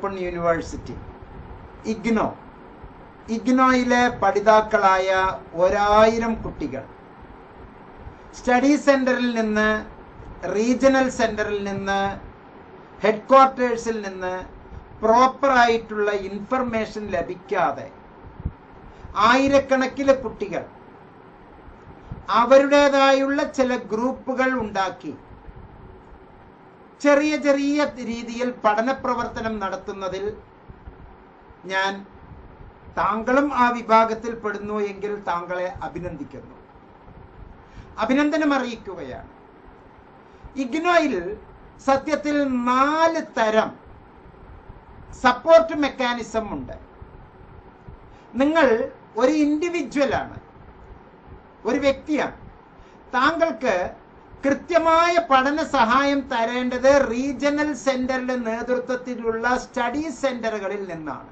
Open university ഇഗ്നോയിലെ പഠിതാക്കളായ 1000 കുട്ടികൾ study സെന്ററിൽ നിന്ന്, റീജിയണൽ സെന്ററിൽ നിന്ന്, ഹെഡ്ക്വാർട്ടേഴ്സിൽ നിന്ന് പ്രോപ്പറായിട്ടുള്ള ഇൻഫർമേഷൻ ലഭിക്കാതെ ആയിരക്കണക്കിന് കുട്ടികൾ അവരുടേതായുള്ള ചില ഗ്രൂപ്പുകൾ ഉണ്ടാക്കി ചെറിയ ചെറിയ രീതിയിൽ പഠന പ്രവർത്തനം നടത്തുന്നതിൽ ഞാൻ, താങ്കളും ആ വിഭാഗത്തിൽ പെടുന്നു എങ്കിൽ താങ്കളെ അഭിനന്ദിക്കുന്നു, അഭിനന്ദനം അറിയിക്കുകയാണ്. ഇഗ്നോയിൽ സത്യത്തിൽ 4 തരം സപ്പോർട്ട് മെക്കാനിസം ഉണ്ട്. നിങ്ങൾ ഒരു ഇൻഡിവിജ്വലാണ്, ഒരു വ്യക്തിയാണ്. താങ്കൾക്ക് കൃത്യമായ പഠന സഹായം തരേണ്ടത് റീജിയണൽ സെന്ററിന്റെ നേതൃത്വത്തിലുള്ള സ്റ്റഡി സെന്ററുകളിൽ നിന്നാണ്.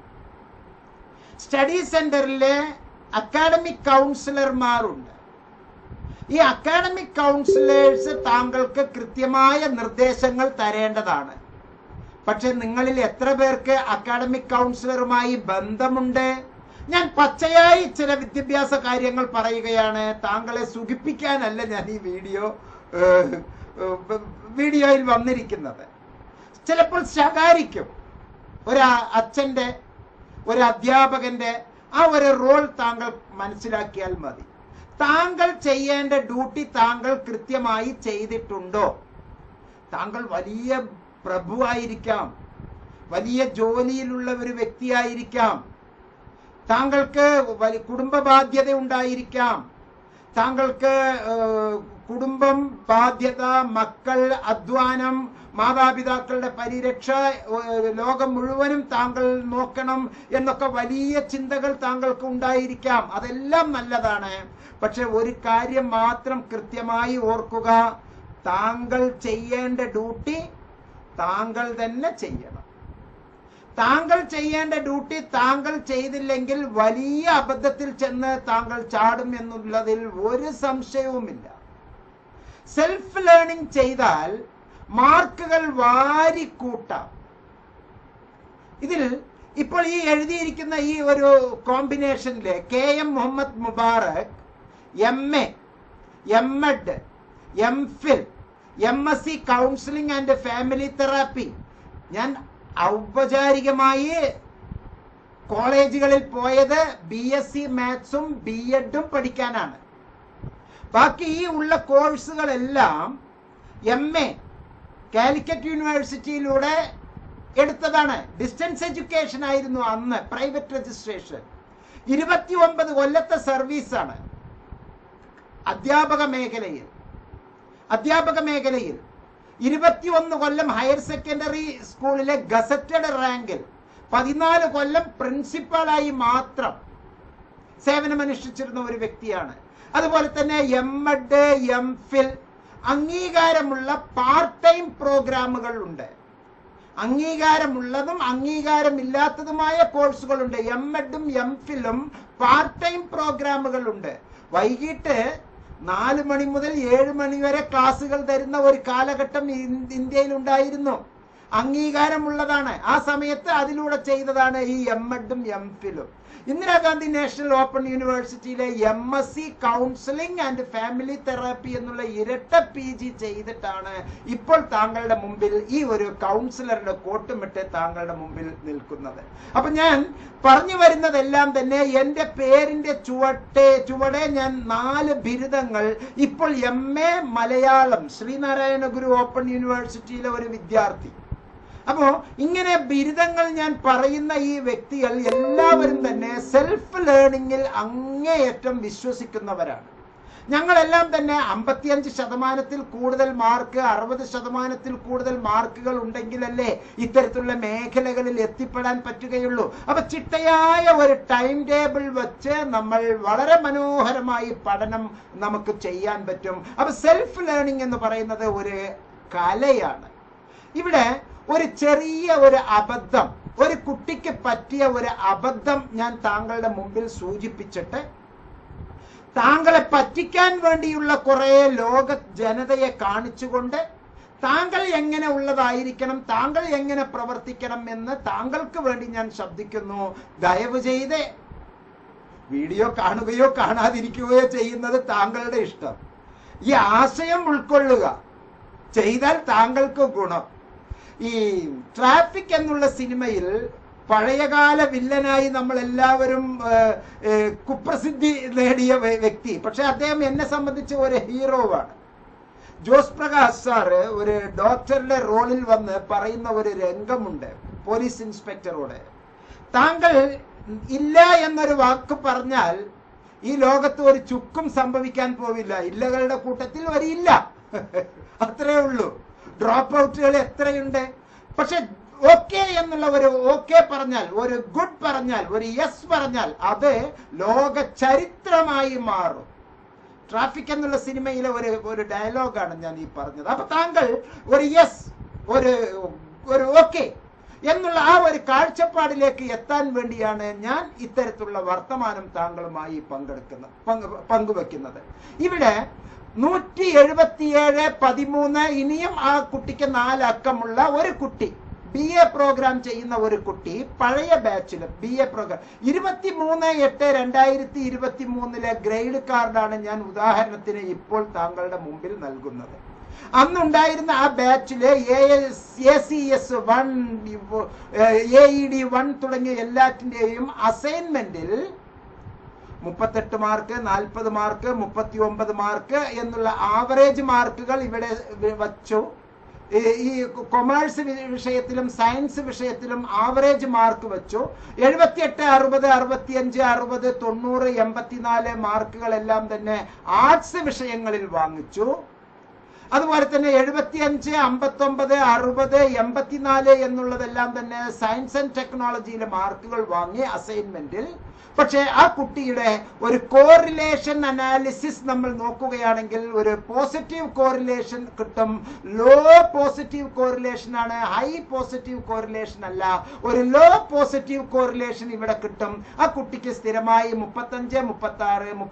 സ്റ്റഡി സെന്ററിലെ അക്കാഡമിക് കൗൺസിലർമാരുണ്ട്. ഈ അക്കാഡമിക് കൗൺസിലേഴ്സ് താങ്കൾക്ക് കൃത്യമായ നിർദ്ദേശങ്ങൾ തരേണ്ടതാണ്. പക്ഷെ നിങ്ങളിൽ എത്ര പേർക്ക് അക്കാഡമിക് കൗൺസിലറുമായി ബന്ധമുണ്ട്? ഞാൻ പച്ചയായി ചില വിദ്യാഭ്യാസ കാര്യങ്ങൾ പറയുകയാണ്, താങ്കളെ സുഖിപ്പിക്കാനല്ല ഞാൻ ഈ വീഡിയോയിൽ വന്നിരിക്കുന്നത്. ചിലപ്പോൾ ശകാരിക്കും. ഒരു അച്ഛൻ്റെ, ഒരു അധ്യാപകന്റെ ആ ഒരു റോൾ താങ്കൾ മനസ്സിലാക്കിയാൽ മതി. താങ്കൾ ചെയ്യേണ്ട ഡ്യൂട്ടി താങ്കൾ കൃത്യമായി ചെയ്തിട്ടുണ്ടോ? താങ്കൾ വലിയ പ്രഭുവായിരിക്കാം, വലിയ ജോലിയിലുള്ള ഒരു വ്യക്തിയായിരിക്കാം, താങ്കൾക്ക് കുടുംബ ബാധ്യത ഉണ്ടായിരിക്കാം, താങ്കൾക്ക് കുടുംബം, ബാധ്യത, മക്കൾ, അധ്വാനം, മാതാപിതാക്കളുടെ പരിരക്ഷ, ലോകം മുഴുവനും താങ്കൾ നോക്കണം എന്നൊക്കെ വലിയ ചിന്തകൾ താങ്കൾക്ക് ഉണ്ടായിരിക്കാം. അതെല്ലാം നല്ലതാണ്. പക്ഷെ ഒരു കാര്യം മാത്രം കൃത്യമായി ഓർക്കുക, താങ്കൾ ചെയ്യേണ്ട ഡ്യൂട്ടി താങ്കൾ തന്നെ ചെയ്യണം. താങ്കൾ ചെയ്യേണ്ട ഡ്യൂട്ടി താങ്കൾ ചെയ്തില്ലെങ്കിൽ വലിയ അബദ്ധത്തിൽ ചെന്ന് താങ്കൾ ചാടും എന്നുള്ളതിൽ ഒരു സംശയവുമില്ല. സെൽഫ് ലേണിംഗ് ചെയ്താൽ മാർക്കുകൾ വാരിക്കൂട്ടാം. ഇതിൽ ഇപ്പോൾ ഈ എഴുതിയിരിക്കുന്ന ഈ ഒരു കോമ്പിനേഷനിലെ KM Muhammad Mubarak MA, MEd, MPhil, MSc counselling and family therapy. ഞാൻ ഔപചാരികമായി കോളേജുകളിൽ പോയത് BSc മാത്സും BEdും പഠിക്കാനാണ്. ബാക്കി ഈ ഉള്ള കോഴ്സുകളെല്ലാം MA കാലിക്കറ്റ് യൂണിവേഴ്സിറ്റിയിലൂടെ എടുത്തതാണ്. ഡിസ്റ്റൻസ് എഡ്യൂക്കേഷൻ ആയിരുന്നു അന്ന്, പ്രൈവറ്റ് രജിസ്ട്രേഷൻ. 29 കൊല്ലത്തെ സർവീസാണ് അധ്യാപക മേഖലയിൽ. 21 കൊല്ലം ഹയർ സെക്കൻഡറി സ്കൂളിലെ ഗസറ്റഡ് റാങ്കിൽ, 14 കൊല്ലം പ്രിൻസിപ്പാളായി മാത്രം സേവനമനുഷ്ഠിച്ചിരുന്ന ഒരു വ്യക്തിയാണ്. അതുപോലെ തന്നെ MEd, MPhil അംഗീകാരമുള്ള പാർട്ട് ടൈം പ്രോഗ്രാമുകൾ ഉണ്ട്. അംഗീകാരമുള്ളതും അംഗീകാരമില്ലാത്തതുമായ കോഴ്സുകളുണ്ട്. MEdഉം MPhilഉം പാർട്ട് ടൈം പ്രോഗ്രാമുകളുണ്ട്. വൈകിട്ട് 4 മണി മുതൽ 7 മണി വരെ ക്ലാസുകൾ തരുന്ന ഒരു കാലഘട്ടം ഇന്ത്യയിൽ ഉണ്ടായിരുന്നു. അംഗീകാരമുള്ളതാണ്. ആ സമയത്ത് അതിലൂടെ ചെയ്തതാണ് ഈ MEdഉം MPhilഉം. ഇന്ദിരാഗാന്ധി നാഷണൽ ഓപ്പൺ യൂണിവേഴ്സിറ്റിയിലെ MSc counselling and family therapy എന്നുള്ള ഇരട്ട PG ചെയ്തിട്ടാണ് ഇപ്പോൾ താങ്കളുടെ മുമ്പിൽ ഈ ഒരു കൗൺസിലറുടെ കോട്ടുമിട്ട് താങ്കളുടെ മുമ്പിൽ നിൽക്കുന്നത്. അപ്പൊ ഞാൻ പറഞ്ഞു വരുന്നതെല്ലാം തന്നെ എന്റെ പേരിന്റെ ചുവടെ ഞാൻ 4 ബിരുദങ്ങൾ, ഇപ്പോൾ MA മലയാളം ശ്രീനാരായണ ഗുരു ഓപ്പൺ യൂണിവേഴ്സിറ്റിയിലെ ഒരു വിദ്യാർത്ഥി. അപ്പോ ഇങ്ങനെ ബിരുദങ്ങൾ ഞാൻ പറയുന്ന ഈ വ്യക്തികൾ എല്ലാവരും തന്നെ സെൽഫ് ലേണിംഗിൽ അങ്ങേയറ്റം വിശ്വസിക്കുന്നവരാണ്. ഞങ്ങളെല്ലാം തന്നെ 55% കൂടുതൽ മാർക്ക്, 60% കൂടുതൽ മാർക്കുകൾ ഉണ്ടെങ്കിലല്ലേ ഇത്തരത്തിലുള്ള മേഖലകളിൽ എത്തിപ്പെടാൻ പറ്റുകയുള്ളൂ. അപ്പൊ ചിട്ടയായ ഒരു ടൈം ടേബിൾ വെച്ച് നമ്മൾ വളരെ മനോഹരമായി പഠനം നമുക്ക് ചെയ്യാൻ പറ്റും. അപ്പൊ സെൽഫ് ലേണിംഗ് എന്ന് പറയുന്നത് ഒരു കലയാണ്. ഇവിടെ ഒരു ചെറിയ ഒരു അബദ്ധം, ഒരു കുട്ടിക്ക് പറ്റിയ ഒരു അബദ്ധം ഞാൻ താങ്കളുടെ മുമ്പിൽ സൂചിപ്പിച്ചിട്ട് താങ്കളെ പറ്റിക്കാൻ വേണ്ടിയുള്ള കുറെ ലോക ജനതയെ കാണിച്ചുകൊണ്ട് താങ്കൾ എങ്ങനെ ഉള്ളതായിരിക്കണം, താങ്കൾ എങ്ങനെ പ്രവർത്തിക്കണം എന്ന് താങ്കൾക്ക് വേണ്ടി ഞാൻ ശബ്ദിക്കുന്നു. ദയവ് ചെയ്ത് വീഡിയോ കാണുകയോ കാണാതിരിക്കുകയോ ചെയ്യുന്നത് താങ്കളുടെ ഇഷ്ടം. ഈ ആശയം ഉൾക്കൊള്ളുക, ചെയ്താൽ താങ്കൾക്ക് ഗുണം. ഈ ട്രാഫിക് എന്നുള്ള സിനിമയിൽ പഴയകാല വില്ലനായി നമ്മൾ എല്ലാവരും കുപ്രസിദ്ധി നേടിയ വ്യക്തി, പക്ഷെ അദ്ദേഹം എന്നെ സംബന്ധിച്ച് ഒരു ഹീറോവാണ്. ജോസ് പ്രകാശ് സാറ് ഒരു ഡോക്ടറുടെ റോളിൽ വന്ന് പറയുന്ന ഒരു രംഗമുണ്ട് പോലീസ് ഇൻസ്പെക്ടറോട്. താങ്കൾ ഇല്ല എന്നൊരു വാക്ക് പറഞ്ഞാൽ ഈ ലോകത്ത് ഒരു ചുക്കും സംഭവിക്കാൻ പോവില്ല. ഇല്ലകളുടെ കൂട്ടത്തിൽ ഒരു ഇല്ല, അത്രേ ഉള്ളൂ. ഡ്രോപ്പ് ഔട്ടുകൾ എത്രയുണ്ട്. പക്ഷെ ഓക്കെ എന്നുള്ള ഒരു ഓക്കെ പറഞ്ഞാൽ, ഒരു ഗുഡ് പറഞ്ഞാൽ, ഒരു യെസ് പറഞ്ഞാൽ അത് ലോക ചരിത്രമായി മാറും. ട്രാഫിക് എന്നുള്ള സിനിമയിലെ ഒരു ഡയലോഗാണ് ഞാൻ ഈ പറഞ്ഞത്. അപ്പൊ താങ്കൾ ഒരു യെസ്, ഒരു ഓക്കെ എന്നുള്ള ആ ഒരു കാഴ്ചപ്പാടിലേക്ക് എത്താൻ വേണ്ടിയാണ് ഞാൻ ഇത്തരത്തിലുള്ള വർത്തമാനം താങ്കളുമായി പങ്കുവെക്കുന്നത്. ഇവിടെ 177-13 ഇനിയും ആ കുട്ടിക്ക് 4 അക്കമുള്ള ഒരു കുട്ടി, BA പ്രോഗ്രാം ചെയ്യുന്ന ഒരു കുട്ടി, പഴയ ബാച്ചില് BA പ്രോഗ്രാം 23/8/2023 ഗ്രേഡ് കാർഡാണ് ഞാൻ ഉദാഹരണത്തിന് ഇപ്പോൾ താങ്കളുടെ മുമ്പിൽ നൽകുന്നത്. അന്നുണ്ടായിരുന്ന ആ ബാച്ചില് ACS 1, AED 1 തുടങ്ങിയ എല്ലാറ്റിന്റെയും അസൈൻമെന്റിൽ 38 മാർക്ക്, 40 മാർക്ക്, 39 മാർക്ക് എന്നുള്ള ആവറേജ് മാർക്കുകൾ ഇവിടെ വച്ചു. ഈ കൊമേഴ്സ് വിഷയത്തിലും സയൻസ് വിഷയത്തിലും ആവറേജ് മാർക്ക് വെച്ചു. 78, 60, 65, 60, 90, 84 മാർക്കുകളെല്ലാം തന്നെ ആർട്സ് വിഷയങ്ങളിൽ വാങ്ങിച്ചു. അതുപോലെ തന്നെ 75, 59, 60, 84 എന്നുള്ളതെല്ലാം തന്നെ സയൻസ് ആൻഡ് ടെക്നോളജിയിലെ മാർക്കുകൾ വാങ്ങി അസൈൻമെന്റിൽ. പക്ഷെ ആ കുട്ടിയുടെ ഒരു കോറിലേഷൻ അനാലിസിസ് നമ്മൾ നോക്കുകയാണെങ്കിൽ ഒരു പോസിറ്റീവ് കോറിലേഷൻ കിട്ടും. ലോ പോസിറ്റീവ് കോറിലേഷൻ ആണ്, ഹൈ പോസിറ്റീവ് കോറിലേഷൻ അല്ല. ഒരു ലോ പോസിറ്റീവ് കോറിലേഷൻ ഇവിടെ കിട്ടും. ആ കുട്ടിക്ക് സ്ഥിരമായി 35, 36, 35, 36,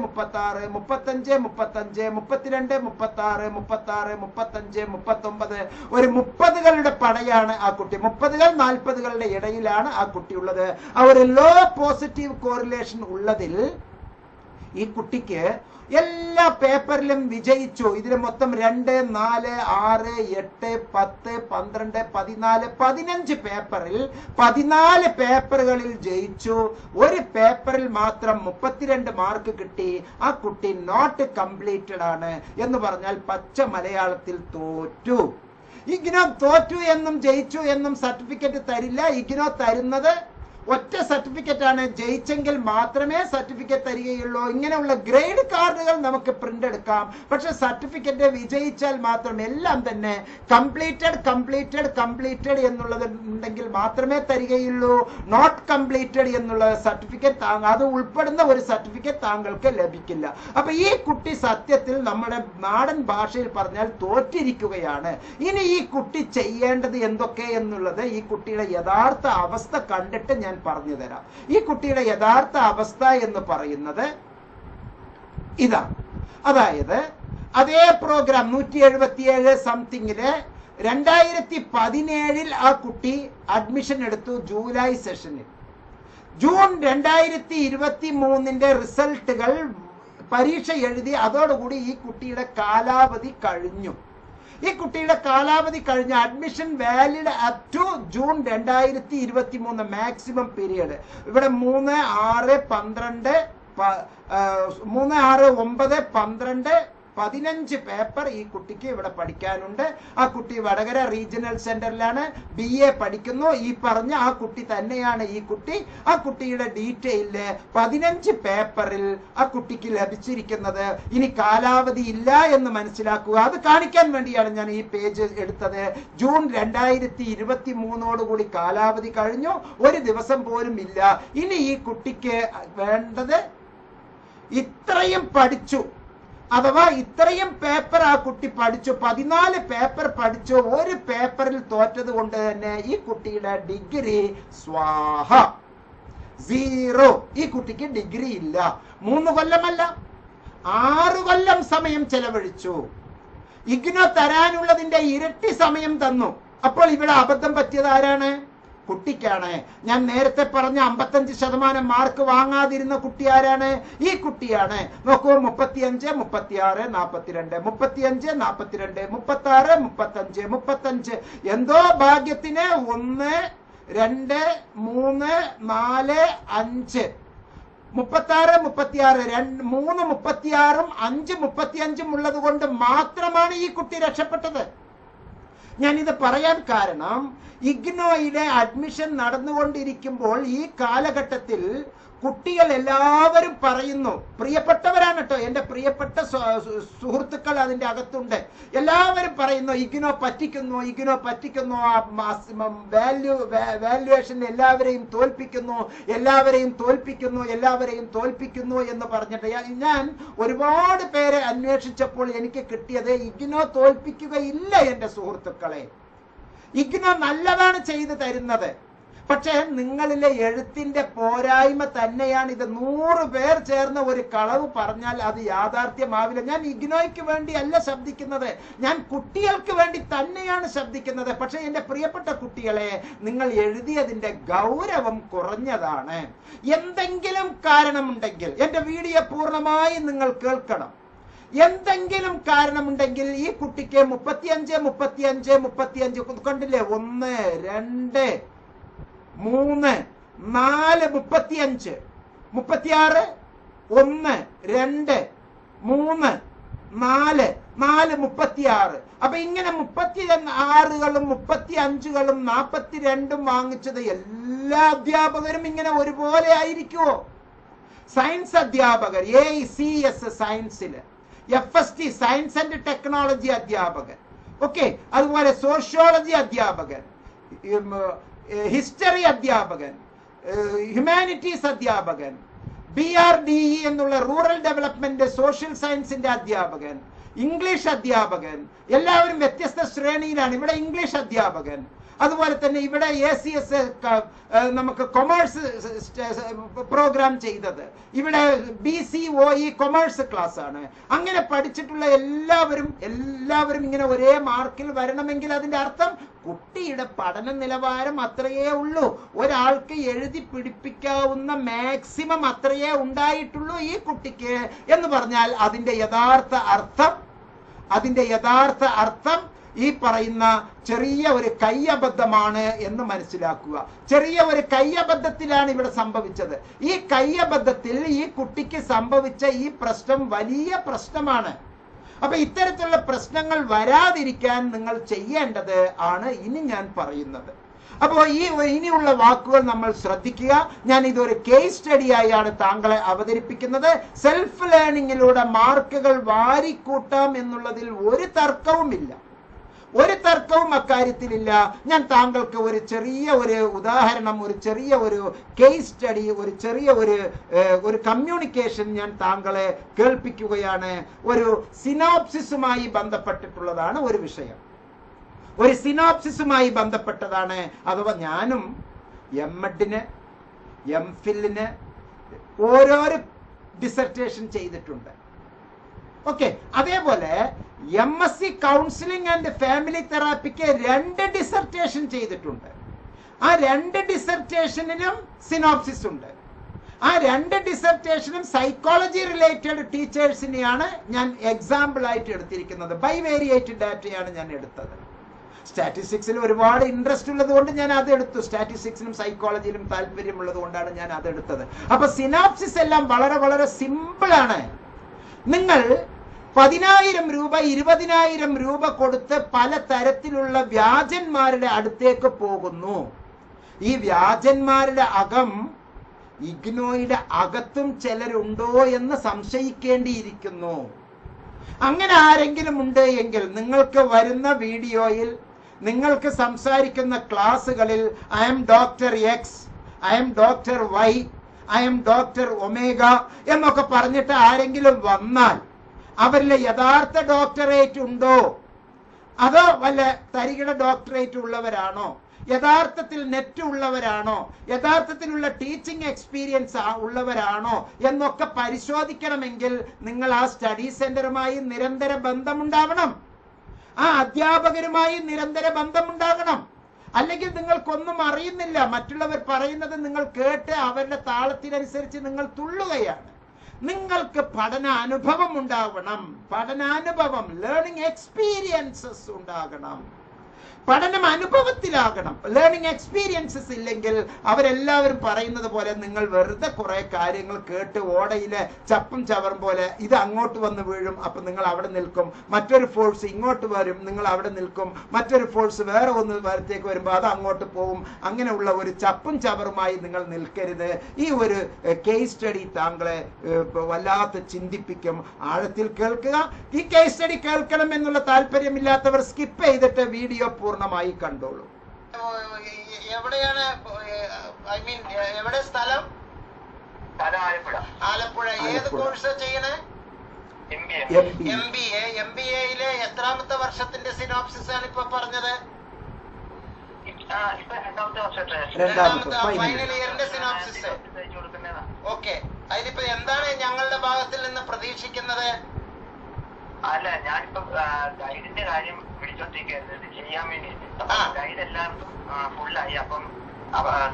35, 35, 32, 36, 36, 35, 39 ഒരു 30കളുടെ പടയാണ് ആ കുട്ടി. 30കൾ 40കളുടെ ഇടയിലാണ് ആ കുട്ടി ഉള്ളത്. ആ ഒരു ലോ പോസിറ്റീവ് കോറിലേഷൻ ഉള്ളതിൽ ഈ കുട്ടിക്ക് എല്ലാ പേപ്പറിലും വിജയിച്ചു. ഇതിൽ മൊത്തം 2, 4, 6, 8, 10, 12, 14, 15 പേപ്പറിൽ 14 പേപ്പറുകളിൽ ജയിച്ചു. ഒരു പേപ്പറിൽ മാത്രം 32 മാർക്ക് കിട്ടി. ആ കുട്ടി നോട്ട് കംപ്ലീറ്റഡ് ആണ് എന്ന് പറഞ്ഞാൽ പച്ച മലയാളത്തിൽ തോറ്റു. ഇഗ്നോ തോറ്റു എന്നും ജയിച്ചു എന്നും സർട്ടിഫിക്കറ്റ് തരില്ല. ഇഗ്നോ തരുന്നത് ഒറ്റ സർട്ടിഫിക്കറ്റ് ആണ്, ജയിച്ചെങ്കിൽ മാത്രമേ സർട്ടിഫിക്കറ്റ് തരികയുള്ളൂ. ഇങ്ങനെയുള്ള ഗ്രേഡ് കാർഡുകൾ നമുക്ക് പ്രിന്റ് എടുക്കാം, പക്ഷെ സർട്ടിഫിക്കറ്റ് വിജയിച്ചാൽ മാത്രം എല്ലാം തന്നെ കംപ്ലീറ്റഡ് എന്നുള്ളത് ഉണ്ടെങ്കിൽ മാത്രമേ തരികയുള്ളൂ. നോട്ട് കംപ്ലീറ്റഡ് എന്നുള്ള സർട്ടിഫിക്കറ്റ് അത് ഉൾപ്പെടുന്ന ഒരു സർട്ടിഫിക്കറ്റ് താങ്കൾക്ക് ലഭിക്കില്ല. അപ്പൊ ഈ കുട്ടി സത്യത്തിൽ നമ്മുടെ നാടൻ ഭാഷയിൽ പറഞ്ഞാൽ തോറ്റിരിക്കുകയാണ്. ഇനി ഈ കുട്ടി ചെയ്യേണ്ടത് എന്തൊക്കെ എന്നുള്ളത് ഈ കുട്ടിയുടെ യഥാർത്ഥ അവസ്ഥ കണ്ടിട്ട് ഞാൻ പറഞ്ഞു തരാം. ഈ കുട്ടിയുടെ യഥാർത്ഥ അവസ്ഥ എന്ന് പറയുന്നത് ഇതാണ്. അതായത് അതേ പ്രോഗ്രാം 177 സംതിങ്ങില് 2017 ആ കുട്ടി അഡ്മിഷൻ എടുത്തു. ജൂലൈ സെഷനിൽ ജൂൺ 2023 റിസൾട്ടുകൾ പരീക്ഷ എഴുതി. അതോടുകൂടി ഈ കുട്ടിയുടെ കാലാവധി കഴിഞ്ഞു. ഈ കുട്ടിയുടെ കാലാവധി കഴിഞ്ഞ admission valid up to June 2023 maximum period. ഇവിടെ 3, 6, 12, 3, 6, 9, 12, 15 പേപ്പർ ഈ കുട്ടിക്ക് ഇവിടെ പഠിക്കാനുണ്ട്. ആ കുട്ടി വടകര റീജിയണൽ സെന്ററിലാണ് BA പഠിക്കുന്നു. ഈ പറഞ്ഞ ആ കുട്ടി തന്നെയാണ് ഈ കുട്ടി. ആ കുട്ടിയുടെ ഡീറ്റെയില് 15 പേപ്പറിൽ ആ കുട്ടിക്ക് ലഭിച്ചിരിക്കുന്നത്. ഇനി കാലാവധി ഇല്ല എന്ന് മനസ്സിലാക്കുക. അത് കാണിക്കാൻ വേണ്ടിയാണ് ഞാൻ ഈ പേജ് എടുത്തത്. ജൂൺ 2023 കാലാവധി കഴിഞ്ഞു. ഒരു ദിവസം പോലും ഇല്ല. ഇനി ഈ കുട്ടിക്ക് വേണ്ടത് ഇത്രയും പഠിച്ചു, അഥവാ ഇത്രയും പേപ്പർ ആ കുട്ടി പഠിച്ചു, 14 പേപ്പർ പഠിച്ചു. ഒരു പേപ്പറിൽ തോറ്റത് കൊണ്ട് തന്നെ ഈ കുട്ടിയുടെ ഡിഗ്രി സ്വാഹ, 0. ഈ കുട്ടിക്ക് ഡിഗ്രി ഇല്ല. 3 കൊല്ലമല്ല 6 കൊല്ലം സമയം ചെലവഴിച്ചു. ഇഗ്നോ തരാനുള്ളതിന്റെ ഇരട്ടി സമയം തന്നു. അപ്പോൾ ഇവിടെ അബദ്ധം പറ്റിയത് ആരാണ്? കുട്ടിക്കാണ്. ഞാൻ നേരത്തെ പറഞ്ഞ 55% മാർക്ക് വാങ്ങാതിരുന്ന കുട്ടി ആരാണ്? ഈ കുട്ടിയാണ്. നോക്കൂ, 35, 36, 42, 35, 42, 36, 35, 35. എന്തോ ഭാഗ്യത്തിന് 1, 2, 3, 4, 5, 36, 36, 3 36, 5 35 ഉള്ളത് കൊണ്ട് മാത്രമാണ് ഈ കുട്ടി രക്ഷപ്പെട്ടത്. ഞാനിത് പറയാൻ കാരണം, ഇഗ്നോയിലെ അഡ്മിഷൻ നടന്നുകൊണ്ടിരിക്കുമ്പോൾ ഈ കാലഘട്ടത്തിൽ കുട്ടികൾ എല്ലാവരും പറയുന്നു, പ്രിയപ്പെട്ടവരാണ് കേട്ടോ, എൻ്റെ പ്രിയപ്പെട്ട സുഹൃത്തുക്കൾ അതിൻ്റെ അകത്തുണ്ട്, എല്ലാവരും പറയുന്നു ഇഗ്നോ പറ്റിക്കുന്നു, ഇഗ്നോ പറ്റിക്കുന്നു, വാല്യുവേഷൻ എല്ലാവരെയും തോൽപ്പിക്കുന്നു, എല്ലാവരെയും തോൽപ്പിക്കുന്നു, എല്ലാവരെയും തോൽപ്പിക്കുന്നു എന്ന് പറഞ്ഞിട്ട് ഞാൻ ഒരുപാട് പേരെ അന്വേഷിച്ചപ്പോൾ എനിക്ക് കിട്ടിയത് ഇഗ്നോ തോൽപ്പിക്കുകയില്ല എൻ്റെ സുഹൃത്തുക്കളെ. ഇഗ്നോ നല്ലതാണ് ചെയ്തു തരുന്നത്. പക്ഷേ നിങ്ങളിലെ എഴുത്തിന്റെ പോരായ്മ തന്നെയാണ് ഇത്. 100 പേർ ചേർന്ന് ഒരു കളവ് പറഞ്ഞാൽ അത് യാഥാർത്ഥ്യമാവില്ല. ഞാൻ ഇഗ്നോയ്ക്ക് വേണ്ടി അല്ല ശബ്ദിക്കുന്നത്, ഞാൻ കുട്ടികൾക്ക് വേണ്ടി തന്നെയാണ് ശബ്ദിക്കുന്നത്. പക്ഷെ എൻ്റെ പ്രിയപ്പെട്ട കുട്ടികളെ, നിങ്ങൾ എഴുതിയതിന്റെ ഗൗരവം കുറഞ്ഞതാണ്. എന്തെങ്കിലും കാരണമുണ്ടെങ്കിൽ എൻ്റെ വീഡിയോ പൂർണ്ണമായി നിങ്ങൾ കേൾക്കണം. എന്തെങ്കിലും കാരണമുണ്ടെങ്കിൽ ഈ കുട്ടിക്ക് 35, 35, 35 കണ്ടില്ലേ, 1, 2, 3, 4, 35, 36, 1, 2, 3, 4, 36. അപ്പൊ ഇങ്ങനെ 36കളും 35കളും 42 വാങ്ങിച്ചത് എല്ലാ അധ്യാപകരും ഇങ്ങനെ ഒരുപോലെ ആയിരിക്കുമോ? സയൻസ് അധ്യാപകർ, ACS സയൻസില്, FST science and technology അധ്യാപകൻ, ഓക്കെ, അതുപോലെ സോഷ്യോളജി അധ്യാപകൻ, ഹിസ്റ്ററി അധ്യാപകൻ, ഹ്യൂമാനിറ്റീസ് അധ്യാപകൻ, BRDE എന്നുള്ള റൂറൽ ഡെവലപ്മെന്റ് സോഷ്യൽ സയൻസിന്റെ അധ്യാപകൻ, ഇംഗ്ലീഷ് അധ്യാപകൻ, എല്ലാവരും വ്യത്യസ്ത ശ്രേണിയിലാണ്. ഇവിടെ ഇംഗ്ലീഷ് അധ്യാപകൻ, അതുപോലെ തന്നെ ഇവിടെ ACS നമുക്ക് കൊമേഴ്സ് പ്രോഗ്രാം ചെയ്തത്, ഇവിടെ BCOE കൊമേഴ്സ് ക്ലാസ് ആണ്. അങ്ങനെ പഠിച്ചിട്ടുള്ള എല്ലാവരും ഇങ്ങനെ ഒരേ മാർക്കിൽ വരണമെങ്കിൽ അതിന്റെ അർത്ഥം കുട്ടിയുടെ പഠന നിലവാരം അത്രയേ ഉള്ളൂ. ഒരാൾക്ക് എഴുതി പിടിപ്പിക്കാവുന്ന മാക്സിമം അത്രയേ ഉണ്ടായിട്ടുള്ളൂ ഈ കുട്ടിക്ക് എന്ന് പറഞ്ഞാൽ അതിന്റെ യഥാർത്ഥ അർത്ഥം ഈ പറയുന്ന ചെറിയ ഒരു കയ്യബദ്ധമാണ് എന്ന് മനസ്സിലാക്കുക. ചെറിയ ഒരു കയ്യബദ്ധത്തിലാണ് ഇവിടെ സംഭവിച്ചത്. ഈ കയ്യബദ്ധത്തിൽ ഈ കുട്ടിക്ക് സംഭവിച്ച ഈ പ്രശ്നം വലിയ പ്രശ്നമാണ്. അപ്പൊ ഇത്തരത്തിലുള്ള പ്രശ്നങ്ങൾ വരാതിരിക്കാൻ നിങ്ങൾ ചെയ്യേണ്ടത് ആണ് ഇനി ഞാൻ പറയുന്നത്. അപ്പോൾ ഇനിയുള്ള വാക്കുകൾ നമ്മൾ ശ്രദ്ധിക്കുക. ഞാൻ ഇതൊരു കേസ് സ്റ്റഡിയായാണ് താങ്കളെ അവതരിപ്പിക്കുന്നത്. സെൽഫ് ലേണിംഗിലൂടെ മാർക്കുകൾ വാരിക്കൂട്ടാം എന്നുള്ളതിൽ ഒരു തർക്കവുമില്ല, ഒരു തർക്കവും അക്കാര്യത്തിലില്ല. ഞാൻ താങ്കൾക്ക് ഒരു ചെറിയ ഒരു ഉദാഹരണം, ഒരു ചെറിയ ഒരു കേസ് സ്റ്റഡി, ഒരു ചെറിയ ഒരു കമ്മ്യൂണിക്കേഷൻ ഞാൻ താങ്കളെ കേൾപ്പിക്കുകയാണ്. ഒരു സിനോപ്സിസുമായി ബന്ധപ്പെട്ടിട്ടുള്ളതാണ് ഒരു വിഷയം, ഒരു സിനോപ്സിസുമായി ബന്ധപ്പെട്ടതാണ്. അഥവാ ഞാനും MEdന് MPhilന് ഓരോരോ ഡിസർട്ടേഷൻ ചെയ്തിട്ടുണ്ട്, ഓക്കെ. അതേപോലെ MSc കൗൺസിലിംഗ് ആൻഡ് ഫാമിലി തെറാപ്പിക്ക് 2 ഡിസർട്ടേഷൻ ചെയ്തിട്ടുണ്ട്. ആ 2 ഡിസർട്ടേഷനിലും സിനോപ്സിസ് ഉണ്ട്. ആ 2 ഡിസർട്ടേഷനും സൈക്കോളജി റിലേറ്റഡ് ടീച്ചേഴ്സിനെയാണ് ഞാൻ എക്സാമ്പിൾ ആയിട്ട് എടുത്തിരിക്കുന്നത്. ബൈവേരിയേറ്റ് ഡാറ്റയാണ് ഞാൻ എടുത്തത്. സ്റ്റാറ്റിസ്റ്റിക്സിൽ ഒരുപാട് ഇൻട്രസ്റ്റ് ഉള്ളത് കൊണ്ട് ഞാൻ അത് എടുത്തു. സ്റ്റാറ്റിസ്റ്റിക്സിലും സൈക്കോളജിയിലും താല്പര്യമുള്ളത് കൊണ്ടാണ് ഞാൻ അത് എടുത്തത്. അപ്പൊ സിനോപ്സിസ് എല്ലാം വളരെ വളരെ സിമ്പിൾ ആണ്. നിങ്ങൾ 10,000 രൂപ 20,000 രൂപ കൊടുത്ത് പല തരത്തിലുള്ള വ്യാജന്മാരുടെ അടുത്തേക്ക് പോകുന്നു. ഈ വ്യാജന്മാരുടെ അകം ഇഗ്നോയുടെ അകത്തും ചിലരുണ്ടോ എന്ന് സംശയിക്കേണ്ടിയിരിക്കുന്നു. അങ്ങനെ ആരെങ്കിലും ഉണ്ട് എങ്കിൽ നിങ്ങൾക്ക് വരുന്ന വീഡിയോയിൽ, നിങ്ങൾക്ക് സംസാരിക്കുന്ന ക്ലാസ്സുകളിൽ I am Dr. X, I am Dr. Y, I am Dr. Omega എന്നൊക്കെ പറഞ്ഞിട്ട് ആരെങ്കിലും വന്നാൽ അവരിലെ യഥാർത്ഥ ഡോക്ടറേറ്റ് ഉണ്ടോ, അതോ വല്ല തരികിട ഡോക്ടറേറ്റ് ഉള്ളവരാണോ, യഥാർത്ഥത്തിൽ നെറ്റ് ഉള്ളവരാണോ, യഥാർത്ഥത്തിലുള്ള ടീച്ചിങ് എക്സ്പീരിയൻസ് ഉള്ളവരാണോ എന്നൊക്കെ പരിശോധിക്കണമെങ്കിൽ നിങ്ങൾ ആ സ്റ്റഡി സെന്ററുമായി നിരന്തര ബന്ധമുണ്ടാവണം. ആ അധ്യാപകരുമായി നിരന്തര ബന്ധമുണ്ടാകണം. അല്ലെങ്കിൽ നിങ്ങൾക്കൊന്നും അറിയുന്നില്ല, മറ്റുള്ളവർ പറയുന്നത് നിങ്ങൾ കേട്ട് അവരുടെ താളത്തിനനുസരിച്ച് നിങ്ങൾ തുള്ളുകയാണ്. നിങ്ങൾക്ക് പഠന അനുഭവം ഉണ്ടാവണം, പഠനാനുഭവം, ലേണിംഗ് എക്സ്പീരിയൻസസ് ഉണ്ടാകണം. പഠനം അനുഭവത്തിലാകണം. ലേണിംഗ് എക്സ്പീരിയൻസസ് ഇല്ലെങ്കിൽ അവരെല്ലാവരും പറയുന്നത് പോലെ നിങ്ങൾ വെറുതെ കുറെ കാര്യങ്ങൾ കേട്ട് ഓടയിലെ ചപ്പും ചവറും പോലെ ഇത് അങ്ങോട്ട് വന്ന് വീഴും, അപ്പൊ നിങ്ങൾ അവിടെ നിൽക്കും. മറ്റൊരു ഫോഴ്സ് ഇങ്ങോട്ട് വരും, നിങ്ങൾ അവിടെ നിൽക്കും. മറ്റൊരു ഫോഴ്സ് വേറെ ഒന്ന് വരത്തേക്ക് വരുമ്പോൾ അത് അങ്ങോട്ട് പോവും. അങ്ങനെയുള്ള ഒരു ചപ്പും ചവറുമായി നിങ്ങൾ നിൽക്കരുത്. ഈ ഒരു കേസ് സ്റ്റഡി താങ്കളെ വല്ലാത്ത ചിന്തിപ്പിക്കും. ആഴത്തിൽ കേൾക്കുക. ഈ കേസ് സ്റ്റഡി കേൾക്കണം എന്നുള്ള താല്പര്യമില്ലാത്തവർ സ്കിപ്പ് ചെയ്തിട്ട് വീഡിയോ പൂർണ്ണമായി കണ്ടോളൂ. എവിടെയാണ്, ഐ മീൻ എവിടെ സ്ഥലം? ആലപ്പുഴ. ഏത് കോഴ്സ് ചെയ്യണേ? MBA എത്രാമത്തെ വർഷത്തിന്റെ സിനോപ്സിസ് ആണ് ഇപ്പൊ പറഞ്ഞത്? രണ്ടാമത്തെ ഫൈനൽ ഇയറിന്റെ സിനോപ്സിസ്. ഓക്കെ, അതിലിപ്പോ എന്താണ് ഞങ്ങളുടെ ഭാഗത്തിൽ നിന്ന് പ്രതീക്ഷിക്കുന്നത്? അല്ല, ഞാനിപ്പോ ഗൈഡിന്റെ കാര്യം വിളിച്ചോണ്ടിരിക്കുന്നത് ചെയ്യാൻ വേണ്ടിട്ട്. ഗൈഡ് എല്ലാവർക്കും ഫുള്ളായി. അപ്പം